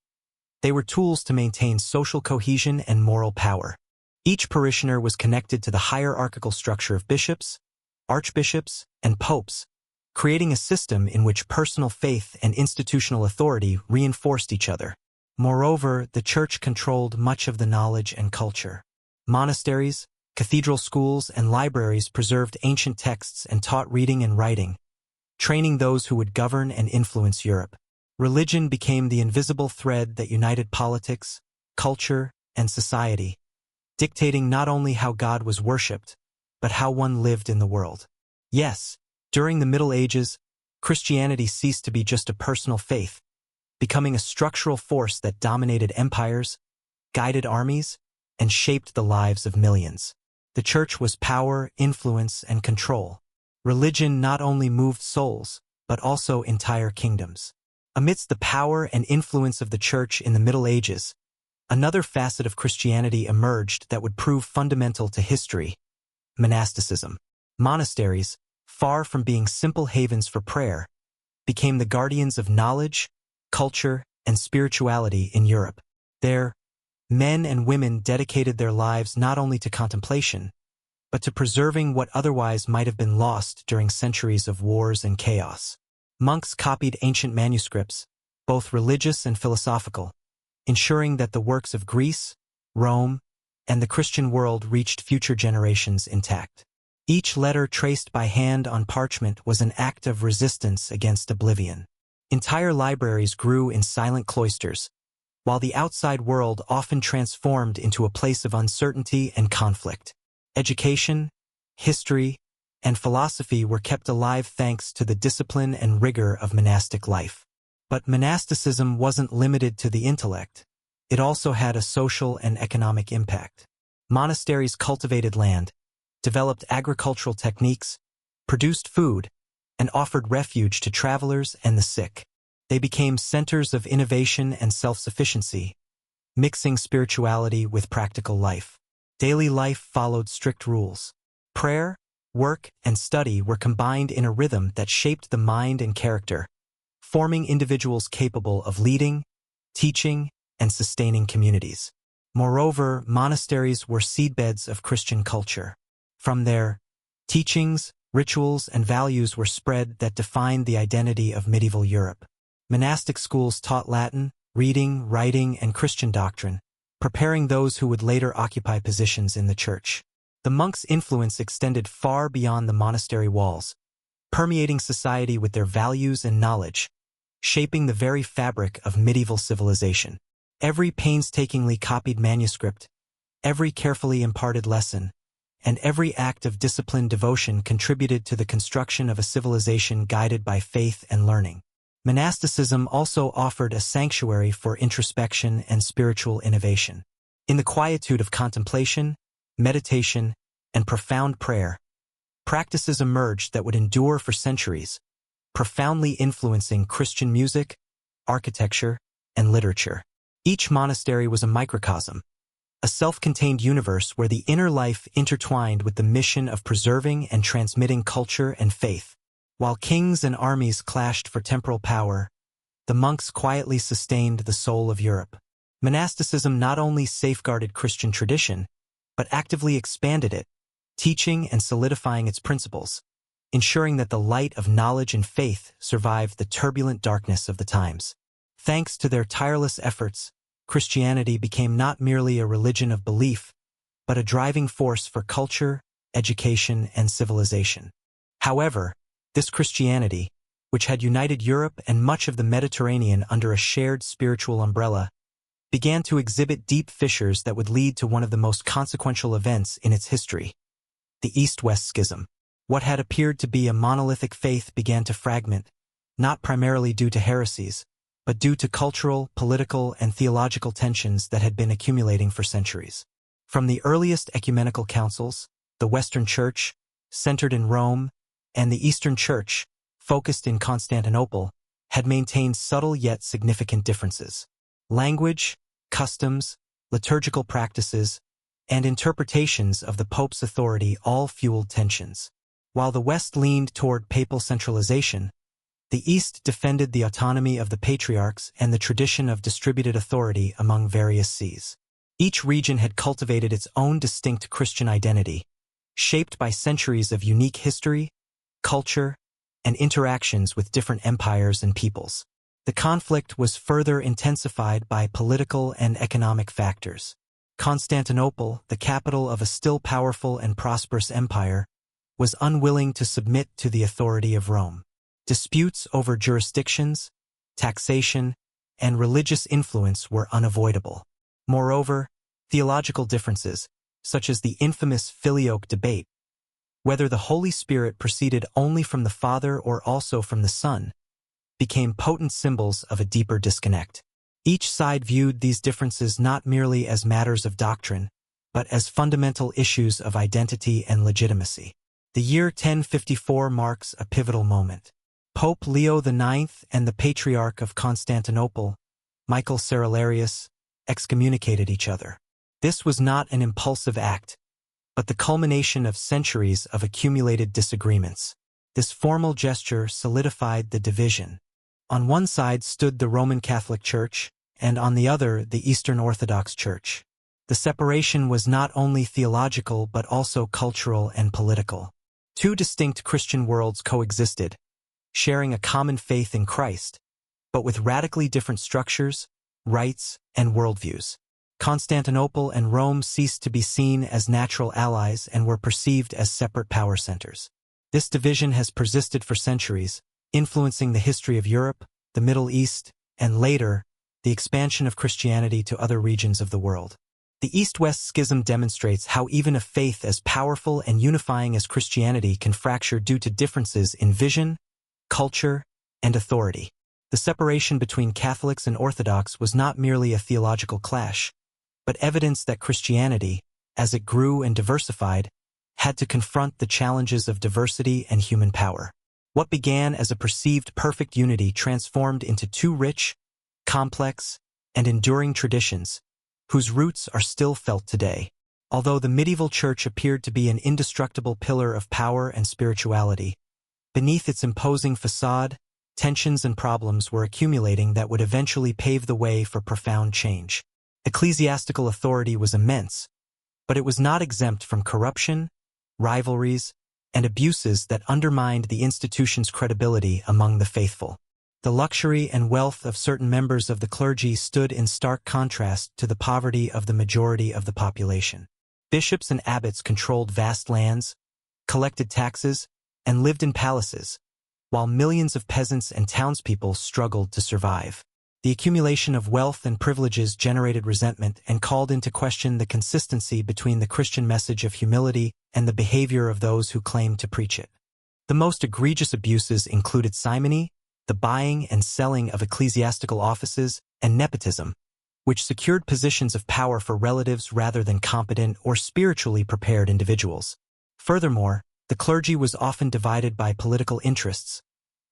They were tools to maintain social cohesion and moral power. Each parishioner was connected to the hierarchical structure of bishops, archbishops, and popes, creating a system in which personal faith and institutional authority reinforced each other. Moreover, the Church controlled much of the knowledge and culture. Monasteries, cathedral schools, and libraries preserved ancient texts and taught reading and writing, training those who would govern and influence Europe. Religion became the invisible thread that united politics, culture, and society, dictating not only how God was worshipped, but how one lived in the world. Yes, during the Middle Ages, Christianity ceased to be just a personal faith, becoming a structural force that dominated empires, guided armies, and shaped the lives of millions. The Church was power, influence, and control. Religion not only moved souls, but also entire kingdoms. Amidst the power and influence of the Church in the Middle Ages, another facet of Christianity emerged that would prove fundamental to history: monasticism. Monasteries, far from being simple havens for prayer, became the guardians of knowledge, culture, and spirituality in Europe. There, men and women dedicated their lives not only to contemplation, but to preserving what otherwise might have been lost during centuries of wars and chaos. Monks copied ancient manuscripts, both religious and philosophical, ensuring that the works of Greece, Rome, and the Christian world reached future generations intact. Each letter traced by hand on parchment was an act of resistance against oblivion. Entire libraries grew in silent cloisters, while the outside world often transformed into a place of uncertainty and conflict. Education, history, and philosophy were kept alive thanks to the discipline and rigor of monastic life. But monasticism wasn't limited to the intellect. It also had a social and economic impact. Monasteries cultivated land, developed agricultural techniques, produced food, and offered refuge to travelers and the sick. They became centers of innovation and self-sufficiency, mixing spirituality with practical life. Daily life followed strict rules. Prayer, work, and study were combined in a rhythm that shaped the mind and character, forming individuals capable of leading, teaching, and sustaining communities. Moreover, monasteries were seedbeds of Christian culture. From their teachings, rituals, and values were spread that defined the identity of medieval Europe. Monastic schools taught Latin, reading, writing, and Christian doctrine, preparing those who would later occupy positions in the Church. The monks' influence extended far beyond the monastery walls, permeating society with their values and knowledge, shaping the very fabric of medieval civilization. Every painstakingly copied manuscript, every carefully imparted lesson, and every act of disciplined devotion contributed to the construction of a civilization guided by faith and learning. Monasticism also offered a sanctuary for introspection and spiritual innovation. In the quietude of contemplation, meditation, and profound prayer, practices emerged that would endure for centuries, profoundly influencing Christian music, architecture, and literature. Each monastery was a microcosm, a self-contained universe where the inner life intertwined with the mission of preserving and transmitting culture and faith. While kings and armies clashed for temporal power, the monks quietly sustained the soul of Europe. Monasticism not only safeguarded Christian tradition, but actively expanded it, teaching and solidifying its principles, ensuring that the light of knowledge and faith survived the turbulent darkness of the times. Thanks to their tireless efforts, Christianity became not merely a religion of belief, but a driving force for culture, education, and civilization. However, this Christianity, which had united Europe and much of the Mediterranean under a shared spiritual umbrella, began to exhibit deep fissures that would lead to one of the most consequential events in its history: the East-West Schism. What had appeared to be a monolithic faith began to fragment, not primarily due to heresies, but due to cultural, political, and theological tensions that had been accumulating for centuries. From the earliest ecumenical councils, the Western Church, centered in Rome, and the Eastern Church, focused in Constantinople, had maintained subtle yet significant differences. Language, customs, liturgical practices, and interpretations of the Pope's authority all fueled tensions. While the West leaned toward papal centralization, the East defended the autonomy of the patriarchs and the tradition of distributed authority among various sees. Each region had cultivated its own distinct Christian identity, shaped by centuries of unique history, culture, and interactions with different empires and peoples. The conflict was further intensified by political and economic factors. Constantinople, the capital of a still powerful and prosperous empire, was unwilling to submit to the authority of Rome. Disputes over jurisdictions, taxation, and religious influence were unavoidable. Moreover, theological differences, such as the infamous Filioque debate, whether the Holy Spirit proceeded only from the Father or also from the Son, became potent symbols of a deeper disconnect. Each side viewed these differences not merely as matters of doctrine, but as fundamental issues of identity and legitimacy. The year 1054 marks a pivotal moment. Pope Leo IX and the Patriarch of Constantinople, Michael Cerularius, excommunicated each other. This was not an impulsive act, but the culmination of centuries of accumulated disagreements. This formal gesture solidified the division. On one side stood the Roman Catholic Church, and on the other the Eastern Orthodox Church. The separation was not only theological but also cultural and political. Two distinct Christian worlds coexisted, sharing a common faith in Christ, but with radically different structures, rites, and worldviews. Constantinople and Rome ceased to be seen as natural allies and were perceived as separate power centers. This division has persisted for centuries, influencing the history of Europe, the Middle East, and later, the expansion of Christianity to other regions of the world. The East-West Schism demonstrates how even a faith as powerful and unifying as Christianity can fracture due to differences in vision, culture, and authority. The separation between Catholics and Orthodox was not merely a theological clash, but evidence that Christianity, as it grew and diversified, had to confront the challenges of diversity and human power. What began as a perceived perfect unity transformed into two rich, complex, and enduring traditions, whose roots are still felt today. Although the medieval church appeared to be an indestructible pillar of power and spirituality, beneath its imposing facade, tensions and problems were accumulating that would eventually pave the way for profound change. Ecclesiastical authority was immense, but it was not exempt from corruption, rivalries, and abuses that undermined the institution's credibility among the faithful. The luxury and wealth of certain members of the clergy stood in stark contrast to the poverty of the majority of the population. Bishops and abbots controlled vast lands, collected taxes, and lived in palaces, while millions of peasants and townspeople struggled to survive. The accumulation of wealth and privileges generated resentment and called into question the consistency between the Christian message of humility and the behavior of those who claimed to preach it. The most egregious abuses included simony, the buying and selling of ecclesiastical offices, and nepotism, which secured positions of power for relatives rather than competent or spiritually prepared individuals. Furthermore, the clergy was often divided by political interests,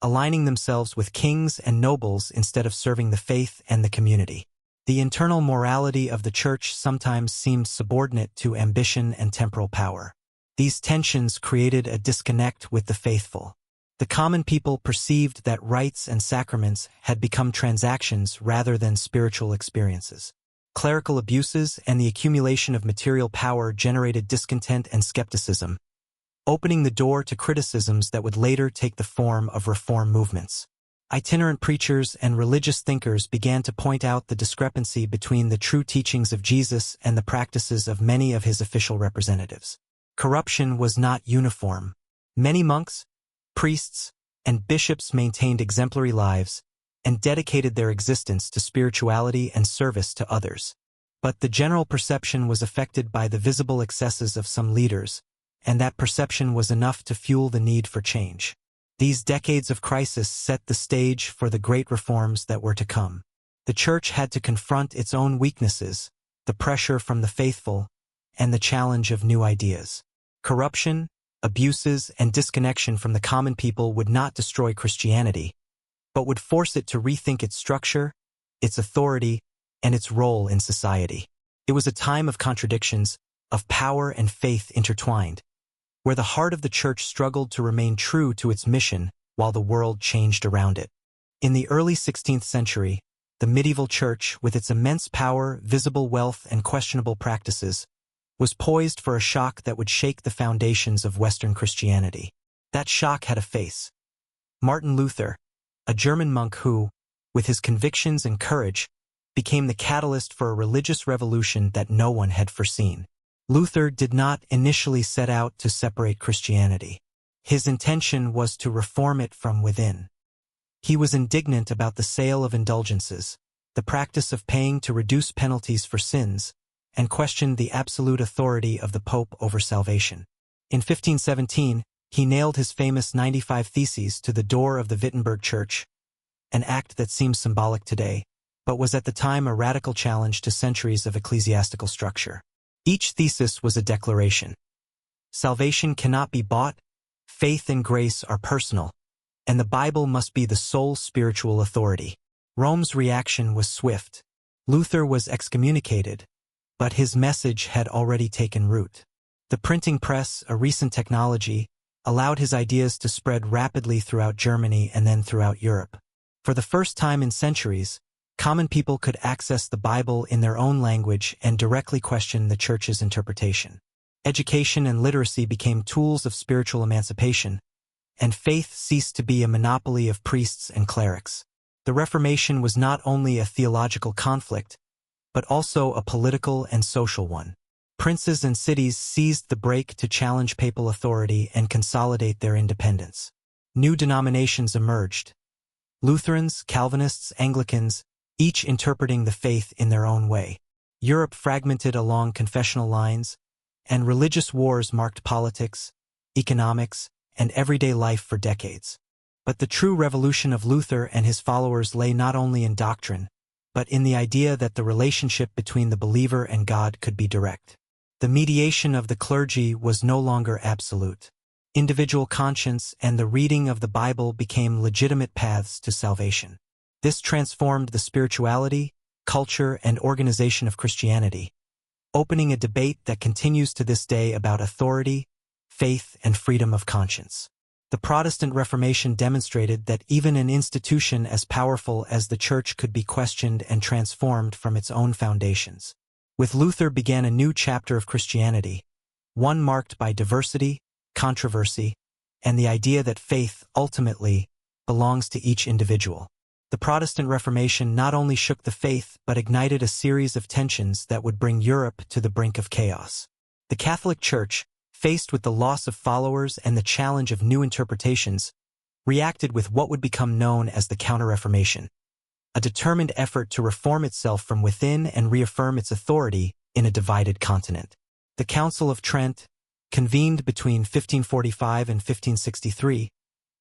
aligning themselves with kings and nobles instead of serving the faith and the community. The internal morality of the church sometimes seemed subordinate to ambition and temporal power. These tensions created a disconnect with the faithful. The common people perceived that rites and sacraments had become transactions rather than spiritual experiences. Clerical abuses and the accumulation of material power generated discontent and skepticism, opening the door to criticisms that would later take the form of reform movements. Itinerant preachers and religious thinkers began to point out the discrepancy between the true teachings of Jesus and the practices of many of his official representatives. Corruption was not uniform. Many monks, priests, and bishops maintained exemplary lives and dedicated their existence to spirituality and service to others. But the general perception was affected by the visible excesses of some leaders, and that perception was enough to fuel the need for change. These decades of crisis set the stage for the great reforms that were to come. The church had to confront its own weaknesses, the pressure from the faithful, and the challenge of new ideas. Corruption, abuses, and disconnection from the common people would not destroy Christianity, but would force it to rethink its structure, its authority, and its role in society. It was a time of contradictions, of power and faith intertwined, where the heart of the church struggled to remain true to its mission while the world changed around it. In the early 16th century, the medieval church, with its immense power, visible wealth, and questionable practices, was poised for a shock that would shake the foundations of Western Christianity. That shock had a face. Martin Luther, a German monk who, with his convictions and courage, became the catalyst for a religious revolution that no one had foreseen. Luther did not initially set out to separate Christianity. His intention was to reform it from within. He was indignant about the sale of indulgences, the practice of paying to reduce penalties for sins, and questioned the absolute authority of the Pope over salvation. In 1517, he nailed his famous 95 Theses to the door of the Wittenberg Church, an act that seems symbolic today, but was at the time a radical challenge to centuries of ecclesiastical structure. Each thesis was a declaration. Salvation cannot be bought, faith and grace are personal, and the Bible must be the sole spiritual authority. Rome's reaction was swift. Luther was excommunicated, but his message had already taken root. The printing press, a recent technology, allowed his ideas to spread rapidly throughout Germany and then throughout Europe. For the first time in centuries, common people could access the Bible in their own language and directly question the Church's interpretation. Education and literacy became tools of spiritual emancipation, and faith ceased to be a monopoly of priests and clerics. The Reformation was not only a theological conflict, but also a political and social one. Princes and cities seized the break to challenge papal authority and consolidate their independence. New denominations emerged: Lutherans, Calvinists, Anglicans, each interpreting the faith in their own way. Europe fragmented along confessional lines, and religious wars marked politics, economics, and everyday life for decades. But the true revolution of Luther and his followers lay not only in doctrine, but in the idea that the relationship between the believer and God could be direct. The mediation of the clergy was no longer absolute. Individual conscience and the reading of the Bible became legitimate paths to salvation. This transformed the spirituality, culture, and organization of Christianity, opening a debate that continues to this day about authority, faith, and freedom of conscience. The Protestant Reformation demonstrated that even an institution as powerful as the Church could be questioned and transformed from its own foundations. With Luther began a new chapter of Christianity, one marked by diversity, controversy, and the idea that faith, ultimately, belongs to each individual. The Protestant Reformation not only shook the faith but ignited a series of tensions that would bring Europe to the brink of chaos. The Catholic Church, faced with the loss of followers and the challenge of new interpretations, reacted with what would become known as the Counter-Reformation, a determined effort to reform itself from within and reaffirm its authority in a divided continent. The Council of Trent, convened between 1545 and 1563,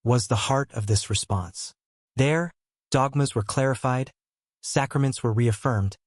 was the heart of this response. There, dogmas were clarified, sacraments were reaffirmed,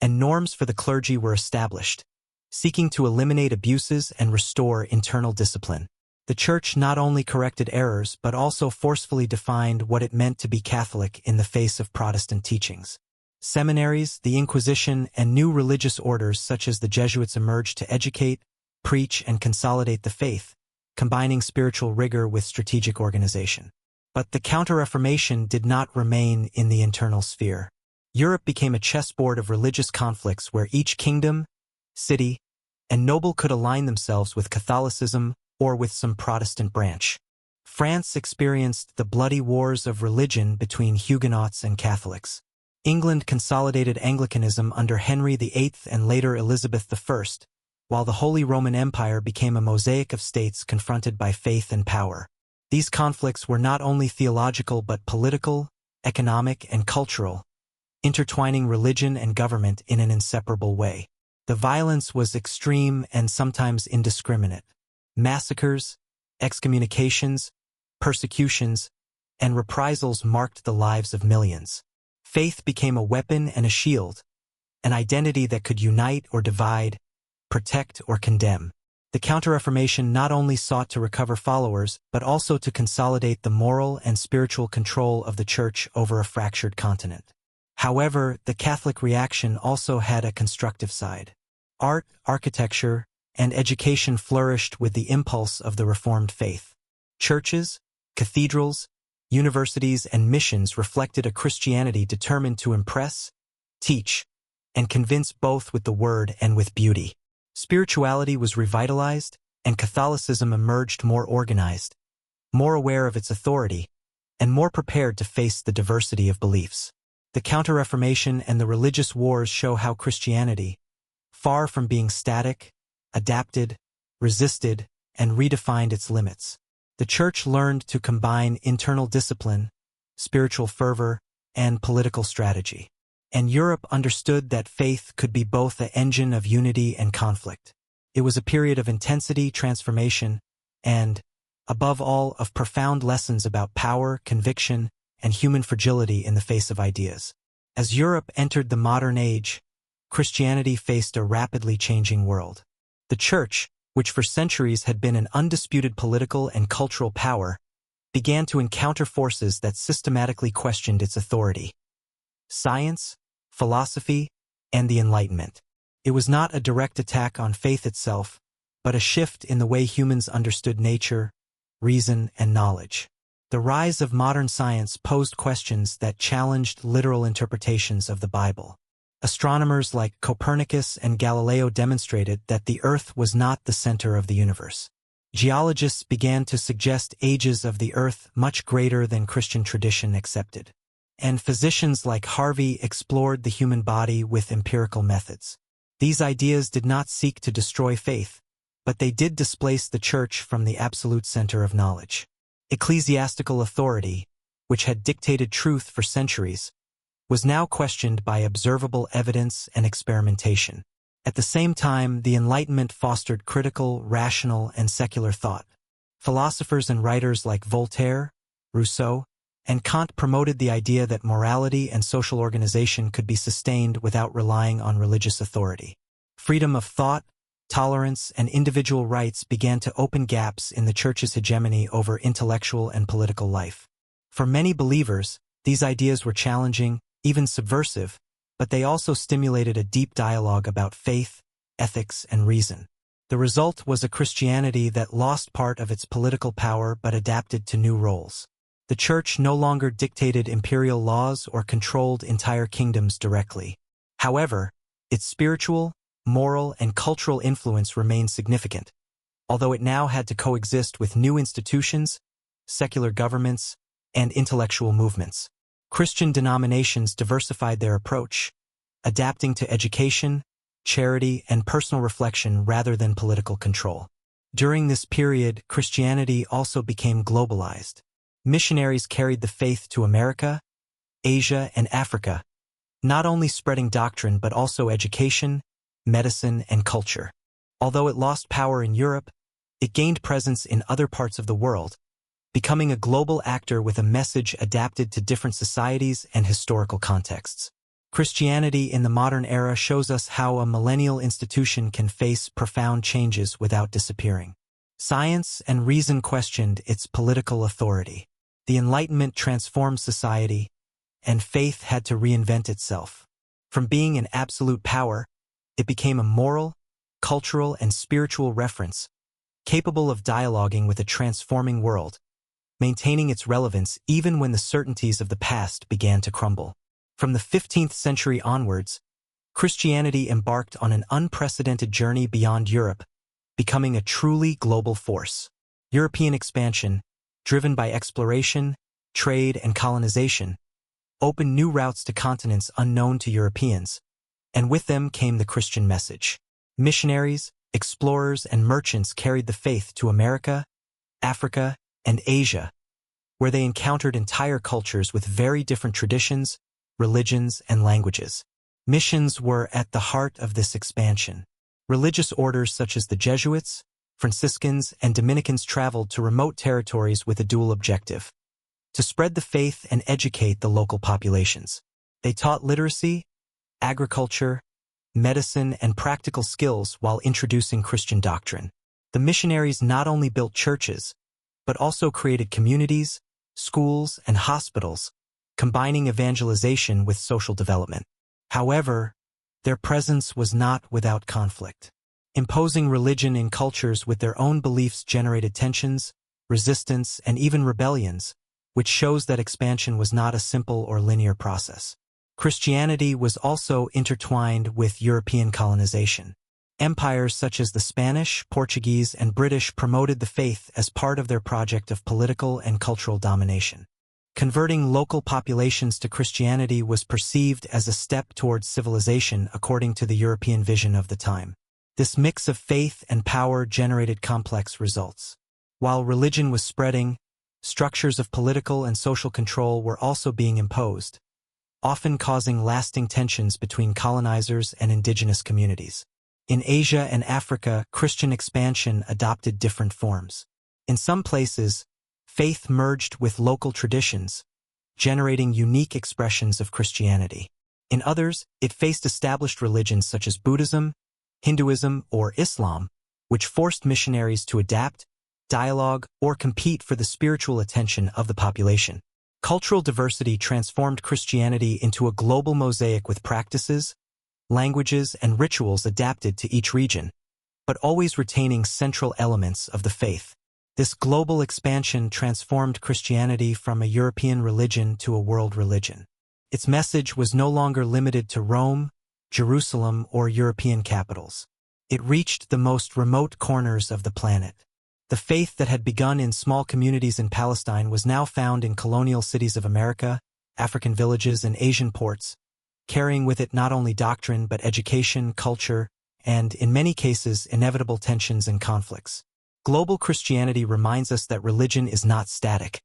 and norms for the clergy were established, seeking to eliminate abuses and restore internal discipline. The Church not only corrected errors but also forcefully defined what it meant to be Catholic in the face of Protestant teachings. Seminaries, the Inquisition, and new religious orders such as the Jesuits emerged to educate, preach, and consolidate the faith, combining spiritual rigor with strategic organization. But the Counter-Reformation did not remain in the internal sphere. Europe became a chessboard of religious conflicts where each kingdom, city, and noble could align themselves with Catholicism or with some Protestant branch. France experienced the bloody wars of religion between Huguenots and Catholics. England consolidated Anglicanism under Henry VIII and later Elizabeth I, while the Holy Roman Empire became a mosaic of states confronted by faith and power. These conflicts were not only theological but political, economic, and cultural, intertwining religion and government in an inseparable way. The violence was extreme and sometimes indiscriminate. Massacres, excommunications, persecutions, and reprisals marked the lives of millions. Faith became a weapon and a shield, an identity that could unite or divide, protect or condemn. The Counter-Reformation not only sought to recover followers, but also to consolidate the moral and spiritual control of the Church over a fractured continent. However, the Catholic reaction also had a constructive side. Art, architecture, and education flourished with the impulse of the Reformed faith. Churches, cathedrals, universities, and missions reflected a Christianity determined to impress, teach, and convince both with the word and with beauty. Spirituality was revitalized, and Catholicism emerged more organized, more aware of its authority, and more prepared to face the diversity of beliefs. The Counter-Reformation and the religious wars show how Christianity, far from being static, adapted, resisted, and redefined its limits. The Church learned to combine internal discipline, spiritual fervor, and political strategy. And Europe understood that faith could be both the engine of unity and conflict. It was a period of intensity, transformation, and, above all, of profound lessons about power, conviction, and human fragility in the face of ideas. As Europe entered the modern age, Christianity faced a rapidly changing world. The Church, which for centuries had been an undisputed political and cultural power, began to encounter forces that systematically questioned its authority. Science, philosophy, and the Enlightenment. It was not a direct attack on faith itself, but a shift in the way humans understood nature, reason, and knowledge. The rise of modern science posed questions that challenged literal interpretations of the Bible. Astronomers like Copernicus and Galileo demonstrated that the Earth was not the center of the universe. Geologists began to suggest ages of the Earth much greater than Christian tradition accepted. And physicians like Harvey explored the human body with empirical methods. These ideas did not seek to destroy faith, but they did displace the Church from the absolute center of knowledge. Ecclesiastical authority, which had dictated truth for centuries, was now questioned by observable evidence and experimentation. At the same time, the Enlightenment fostered critical, rational, and secular thought. Philosophers and writers like Voltaire, Rousseau, and Kant promoted the idea that morality and social organization could be sustained without relying on religious authority. Freedom of thought, tolerance, and individual rights began to open gaps in the Church's hegemony over intellectual and political life. For many believers, these ideas were challenging, even subversive, but they also stimulated a deep dialogue about faith, ethics, and reason. The result was a Christianity that lost part of its political power but adapted to new roles. The Church no longer dictated imperial laws or controlled entire kingdoms directly. However, its spiritual, moral, and cultural influence remained significant, although it now had to coexist with new institutions, secular governments, and intellectual movements. Christian denominations diversified their approach, adapting to education, charity, and personal reflection rather than political control. During this period, Christianity also became globalized. Missionaries carried the faith to America, Asia, and Africa, not only spreading doctrine but also education, medicine, and culture. Although it lost power in Europe, it gained presence in other parts of the world, becoming a global actor with a message adapted to different societies and historical contexts. Christianity in the modern era shows us how a millennial institution can face profound changes without disappearing. Science and reason questioned its political authority. The Enlightenment transformed society, and faith had to reinvent itself. From being an absolute power, it became a moral, cultural, and spiritual reference, capable of dialoguing with a transforming world, maintaining its relevance even when the certainties of the past began to crumble. From the 15th century onwards, Christianity embarked on an unprecedented journey beyond Europe, becoming a truly global force. European expansion, driven by exploration, trade, and colonization, opened new routes to continents unknown to Europeans, and with them came the Christian message. Missionaries, explorers, and merchants carried the faith to America, Africa, and Asia, where they encountered entire cultures with very different traditions, religions, and languages. Missions were at the heart of this expansion. Religious orders such as the Jesuits, Franciscans, and Dominicans traveled to remote territories with a dual objective: to spread the faith and educate the local populations. They taught literacy, agriculture, medicine, and practical skills while introducing Christian doctrine. The missionaries not only built churches, but also created communities, schools, and hospitals, combining evangelization with social development. However, their presence was not without conflict. Imposing religion in cultures with their own beliefs generated tensions, resistance, and even rebellions, which shows that expansion was not a simple or linear process. Christianity was also intertwined with European colonization. Empires such as the Spanish, Portuguese, and British promoted the faith as part of their project of political and cultural domination. Converting local populations to Christianity was perceived as a step towards civilization according to the European vision of the time. This mix of faith and power generated complex results. While religion was spreading, structures of political and social control were also being imposed, often causing lasting tensions between colonizers and indigenous communities. In Asia and Africa, Christian expansion adopted different forms. In some places, faith merged with local traditions, generating unique expressions of Christianity. In others, it faced established religions such as Buddhism, Hinduism, or Islam, which forced missionaries to adapt, dialogue, or compete for the spiritual attention of the population. Cultural diversity transformed Christianity into a global mosaic with practices, languages, and rituals adapted to each region, but always retaining central elements of the faith. This global expansion transformed Christianity from a European religion to a world religion. Its message was no longer limited to Rome, Jerusalem, or European capitals. It reached the most remote corners of the planet. The faith that had begun in small communities in Palestine was now found in colonial cities of America, African villages, and Asian ports, carrying with it not only doctrine but education, culture, and, in many cases, inevitable tensions and conflicts. Global Christianity reminds us that religion is not static.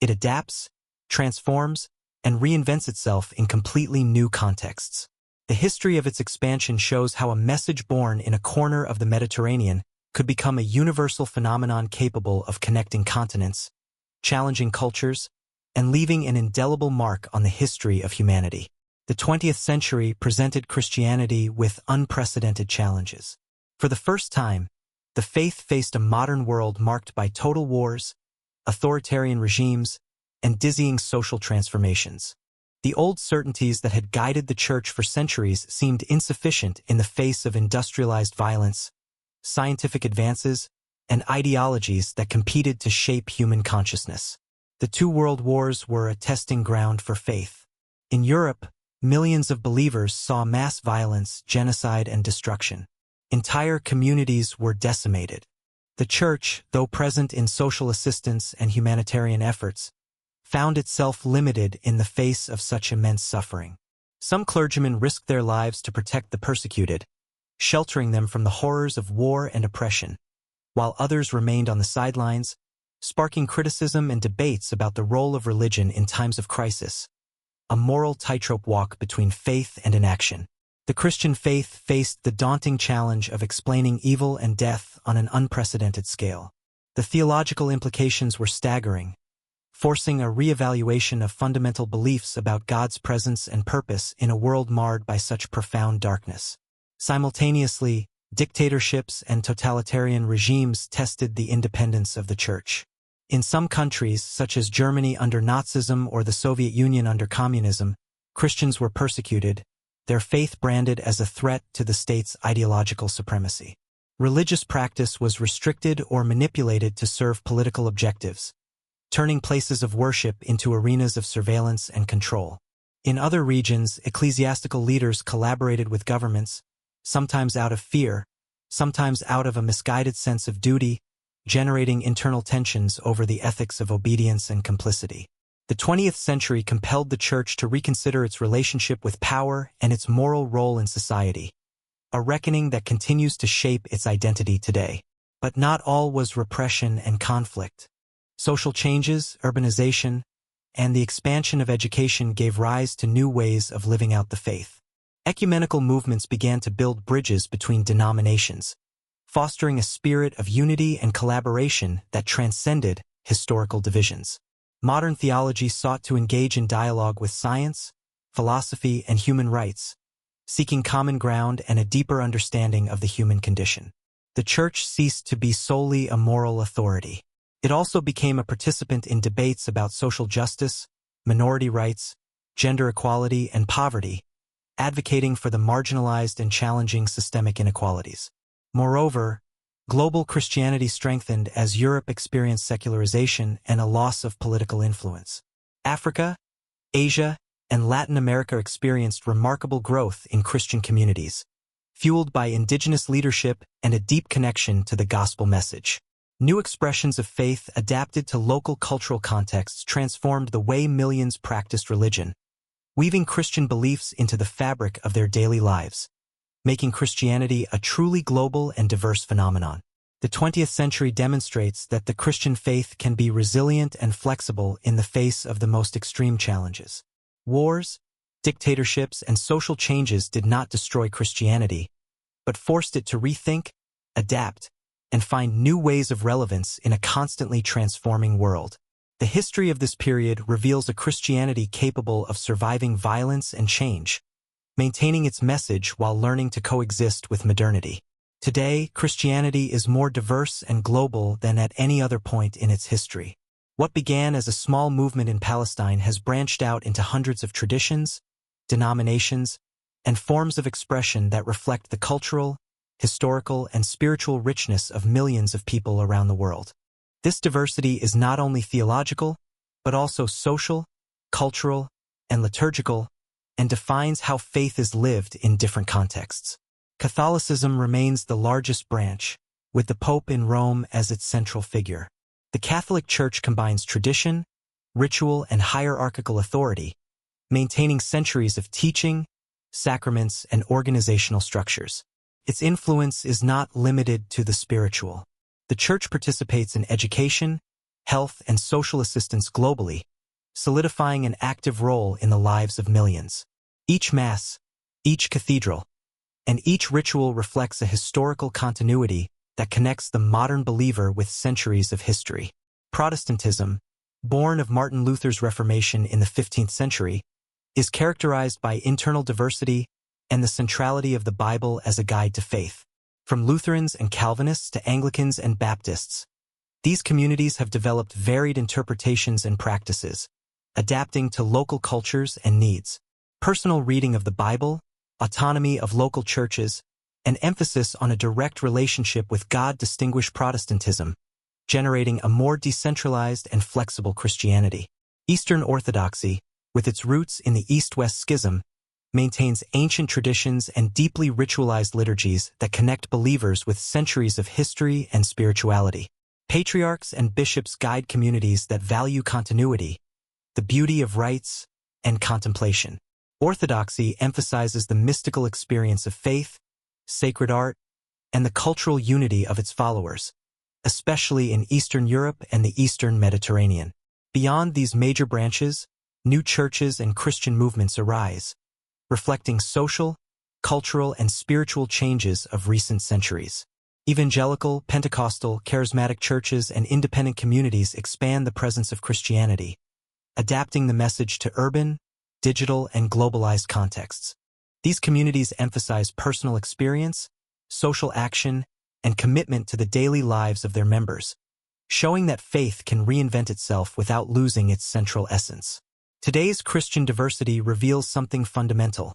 It adapts, transforms, and reinvents itself in completely new contexts. The history of its expansion shows how a message born in a corner of the Mediterranean could become a universal phenomenon capable of connecting continents, challenging cultures, and leaving an indelible mark on the history of humanity. The 20th century presented Christianity with unprecedented challenges. For the first time, the faith faced a modern world marked by total wars, authoritarian regimes, and dizzying social transformations. The old certainties that had guided the Church for centuries seemed insufficient in the face of industrialized violence, scientific advances, and ideologies that competed to shape human consciousness. The two world wars were a testing ground for faith. In Europe, millions of believers saw mass violence, genocide, and destruction. Entire communities were decimated. The Church, though present in social assistance and humanitarian efforts, found itself limited in the face of such immense suffering. Some clergymen risked their lives to protect the persecuted, sheltering them from the horrors of war and oppression, while others remained on the sidelines, sparking criticism and debates about the role of religion in times of crisis, a moral tightrope walk between faith and inaction. The Christian faith faced the daunting challenge of explaining evil and death on an unprecedented scale. The theological implications were staggering, forcing a reevaluation of fundamental beliefs about God's presence and purpose in a world marred by such profound darkness. Simultaneously, dictatorships and totalitarian regimes tested the independence of the Church. In some countries, such as Germany under Nazism or the Soviet Union under communism, Christians were persecuted, their faith branded as a threat to the state's ideological supremacy. Religious practice was restricted or manipulated to serve political objectives, turning places of worship into arenas of surveillance and control. In other regions, ecclesiastical leaders collaborated with governments, sometimes out of fear, sometimes out of a misguided sense of duty, generating internal tensions over the ethics of obedience and complicity. The 20th century compelled the Church to reconsider its relationship with power and its moral role in society, a reckoning that continues to shape its identity today. But not all was repression and conflict. Social changes, urbanization, and the expansion of education gave rise to new ways of living out the faith. Ecumenical movements began to build bridges between denominations, fostering a spirit of unity and collaboration that transcended historical divisions. Modern theology sought to engage in dialogue with science, philosophy, and human rights, seeking common ground and a deeper understanding of the human condition. The Church ceased to be solely a moral authority. It also became a participant in debates about social justice, minority rights, gender equality, and poverty, advocating for the marginalized and challenging systemic inequalities. Moreover, global Christianity strengthened as Europe experienced secularization and a loss of political influence. Africa, Asia, and Latin America experienced remarkable growth in Christian communities, fueled by indigenous leadership and a deep connection to the gospel message. New expressions of faith adapted to local cultural contexts transformed the way millions practiced religion, weaving Christian beliefs into the fabric of their daily lives, making Christianity a truly global and diverse phenomenon. The 20th century demonstrates that the Christian faith can be resilient and flexible in the face of the most extreme challenges. Wars, dictatorships, and social changes did not destroy Christianity, but forced it to rethink, adapt, and find new ways of relevance in a constantly transforming world. The history of this period reveals a Christianity capable of surviving violence and change, maintaining its message while learning to coexist with modernity. Today, Christianity is more diverse and global than at any other point in its history. What began as a small movement in Palestine has branched out into hundreds of traditions, denominations, and forms of expression that reflect the cultural, historical, and spiritual richness of millions of people around the world. This diversity is not only theological, but also social, cultural, and liturgical, and defines how faith is lived in different contexts. Catholicism remains the largest branch, with the Pope in Rome as its central figure. The Catholic Church combines tradition, ritual, and hierarchical authority, maintaining centuries of teaching, sacraments, and organizational structures. Its influence is not limited to the spiritual. The Church participates in education, health, and social assistance globally, solidifying an active role in the lives of millions. Each Mass, each cathedral, and each ritual reflects a historical continuity that connects the modern believer with centuries of history. Protestantism, born of Martin Luther's Reformation in the 15th century, is characterized by internal diversity and the centrality of the Bible as a guide to faith. From Lutherans and Calvinists to Anglicans and Baptists, these communities have developed varied interpretations and practices, adapting to local cultures and needs. Personal reading of the Bible, autonomy of local churches, and emphasis on a direct relationship with God distinguish Protestantism, generating a more decentralized and flexible Christianity. Eastern Orthodoxy, with its roots in the East-West Schism, maintains ancient traditions and deeply ritualized liturgies that connect believers with centuries of history and spirituality. Patriarchs and bishops guide communities that value continuity, the beauty of rites, and contemplation. Orthodoxy emphasizes the mystical experience of faith, sacred art, and the cultural unity of its followers, especially in Eastern Europe and the Eastern Mediterranean. Beyond these major branches, new churches and Christian movements arise, reflecting social, cultural, and spiritual changes of recent centuries. Evangelical, Pentecostal, charismatic churches and independent communities expand the presence of Christianity, adapting the message to urban, digital, and globalized contexts. These communities emphasize personal experience, social action, and commitment to the daily lives of their members, showing that faith can reinvent itself without losing its central essence. Today's Christian diversity reveals something fundamental.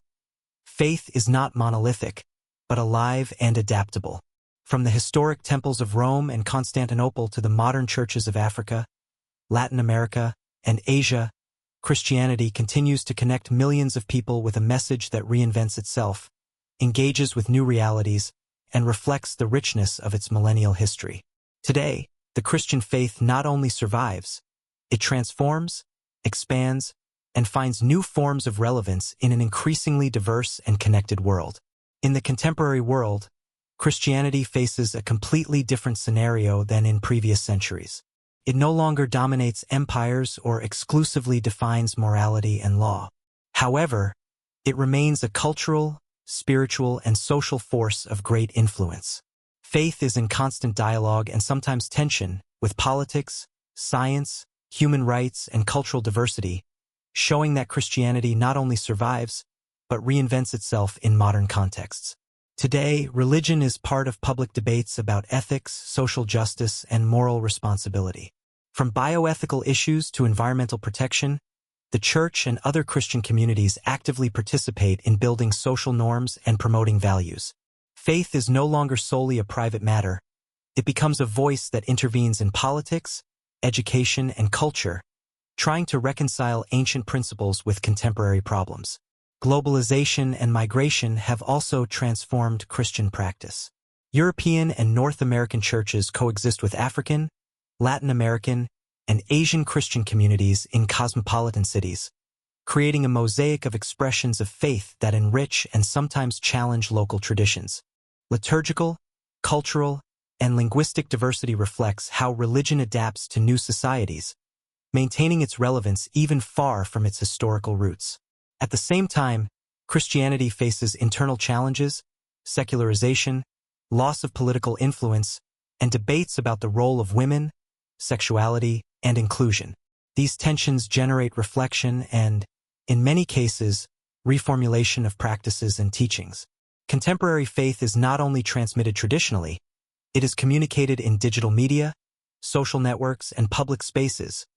Faith is not monolithic, but alive and adaptable. From the historic temples of Rome and Constantinople to the modern churches of Africa, Latin America, and Asia, Christianity continues to connect millions of people with a message that reinvents itself, engages with new realities, and reflects the richness of its millennial history. Today, the Christian faith not only survives, it transforms, expands, and finds new forms of relevance in an increasingly diverse and connected world. In the contemporary world, Christianity faces a completely different scenario than in previous centuries. It no longer dominates empires or exclusively defines morality and law. However, it remains a cultural, spiritual, and social force of great influence. Faith is in constant dialogue and sometimes tension with politics, science, human rights, and cultural diversity, showing that Christianity not only survives, but reinvents itself in modern contexts. Today, religion is part of public debates about ethics, social justice, and moral responsibility. From bioethical issues to environmental protection, the church and other Christian communities actively participate in building social norms and promoting values. Faith is no longer solely a private matter. It becomes a voice that intervenes in politics, education, and culture, trying to reconcile ancient principles with contemporary problems. Globalization and migration have also transformed Christian practice. European and North American churches coexist with African, Latin American, and Asian Christian communities in cosmopolitan cities, creating a mosaic of expressions of faith that enrich and sometimes challenge local traditions. Liturgical, cultural, and linguistic diversity reflects how religion adapts to new societies, maintaining its relevance even far from its historical roots. At the same time, Christianity faces internal challenges, secularization, loss of political influence, and debates about the role of women, sexuality, and inclusion. These tensions generate reflection and, in many cases, reformulation of practices and teachings. Contemporary faith is not only transmitted traditionally, it is communicated in digital media, social networks, and public spaces,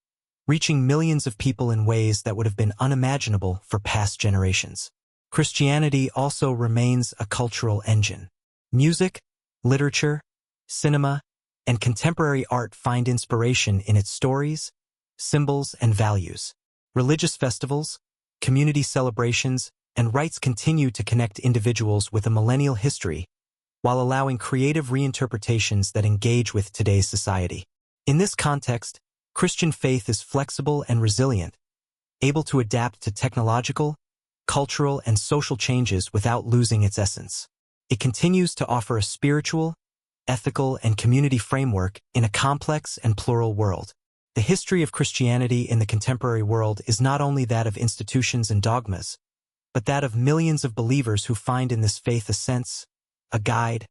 reaching millions of people in ways that would have been unimaginable for past generations. Christianity also remains a cultural engine. Music, literature, cinema, and contemporary art find inspiration in its stories, symbols, and values. Religious festivals, community celebrations, and rites continue to connect individuals with a millennial history, while allowing creative reinterpretations that engage with today's society. In this context, Christian faith is flexible and resilient, able to adapt to technological, cultural, and social changes without losing its essence. It continues to offer a spiritual, ethical, and community framework in a complex and plural world. The history of Christianity in the contemporary world is not only that of institutions and dogmas, but that of millions of believers who find in this faith a sense, a guide,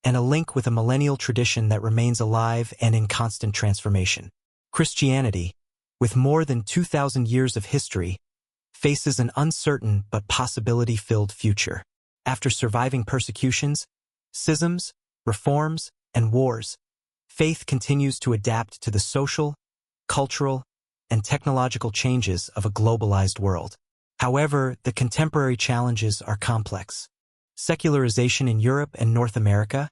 and a link with a millennial tradition that remains alive and in constant transformation. Christianity, with more than 2,000 years of history, faces an uncertain but possibility-filled future. After surviving persecutions, schisms, reforms, and wars, faith continues to adapt to the social, cultural, and technological changes of a globalized world. However, the contemporary challenges are complex. Secularization in Europe and North America,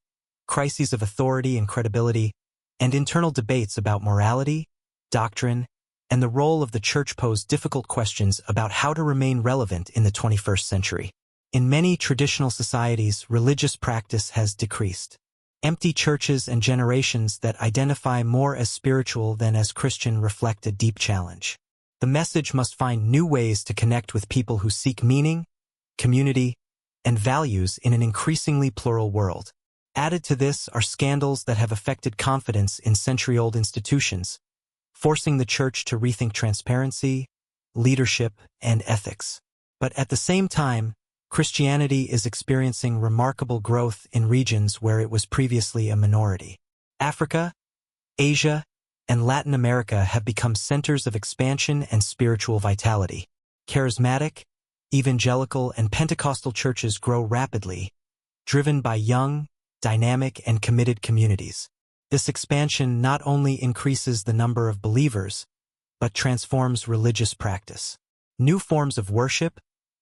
crises of authority and credibility, and internal debates about morality, doctrine, and the role of the church pose difficult questions about how to remain relevant in the 21st century. In many traditional societies, religious practice has decreased. Empty churches and generations that identify more as spiritual than as Christian reflect a deep challenge. The message must find new ways to connect with people who seek meaning, community, and values in an increasingly plural world. Added to this are scandals that have affected confidence in century-old institutions, forcing the church to rethink transparency, leadership, and ethics. But at the same time, Christianity is experiencing remarkable growth in regions where it was previously a minority. Africa, Asia, and Latin America have become centers of expansion and spiritual vitality. Charismatic, evangelical, and Pentecostal churches grow rapidly, driven by young, dynamic, and committed communities. This expansion not only increases the number of believers, but transforms religious practice. New forms of worship,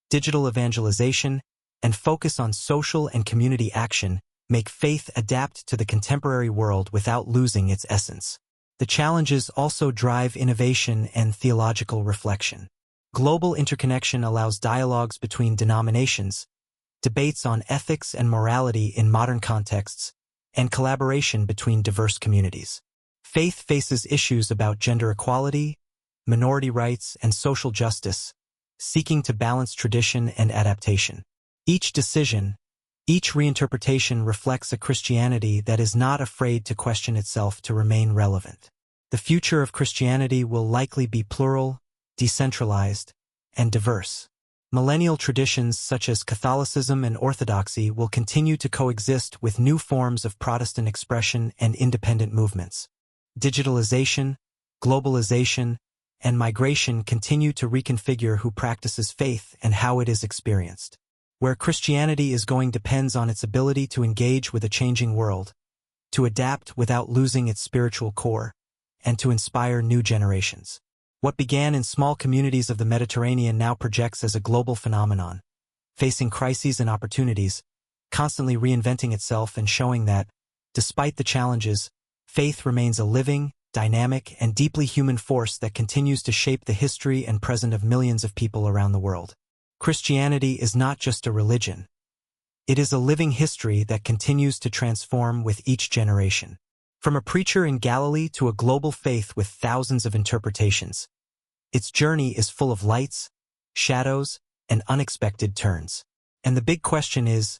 digital evangelization, and focus on social and community action make faith adapt to the contemporary world without losing its essence. The challenges also drive innovation and theological reflection. Global interconnection allows dialogues between denominations, debates on ethics and morality in modern contexts, and collaboration between diverse communities. Faith faces issues about gender equality, minority rights, and social justice, seeking to balance tradition and adaptation. Each decision, each reinterpretation reflects a Christianity that is not afraid to question itself to remain relevant. The future of Christianity will likely be plural, decentralized, and diverse. Millennial traditions such as Catholicism and Orthodoxy will continue to coexist with new forms of Protestant expression and independent movements. Digitalization, globalization, and migration continue to reconfigure who practices faith and how it is experienced. Where Christianity is going depends on its ability to engage with a changing world, to adapt without losing its spiritual core, and to inspire new generations. What began in small communities of the Mediterranean now projects as a global phenomenon, facing crises and opportunities, constantly reinventing itself and showing that, despite the challenges, faith remains a living, dynamic, and deeply human force that continues to shape the history and present of millions of people around the world. Christianity is not just a religion. It is a living history that continues to transform with each generation. From a preacher in Galilee to a global faith with thousands of interpretations, its journey is full of lights, shadows, and unexpected turns. And the big question is,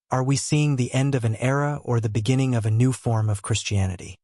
are we seeing the end of an era or the beginning of a new form of Christianity?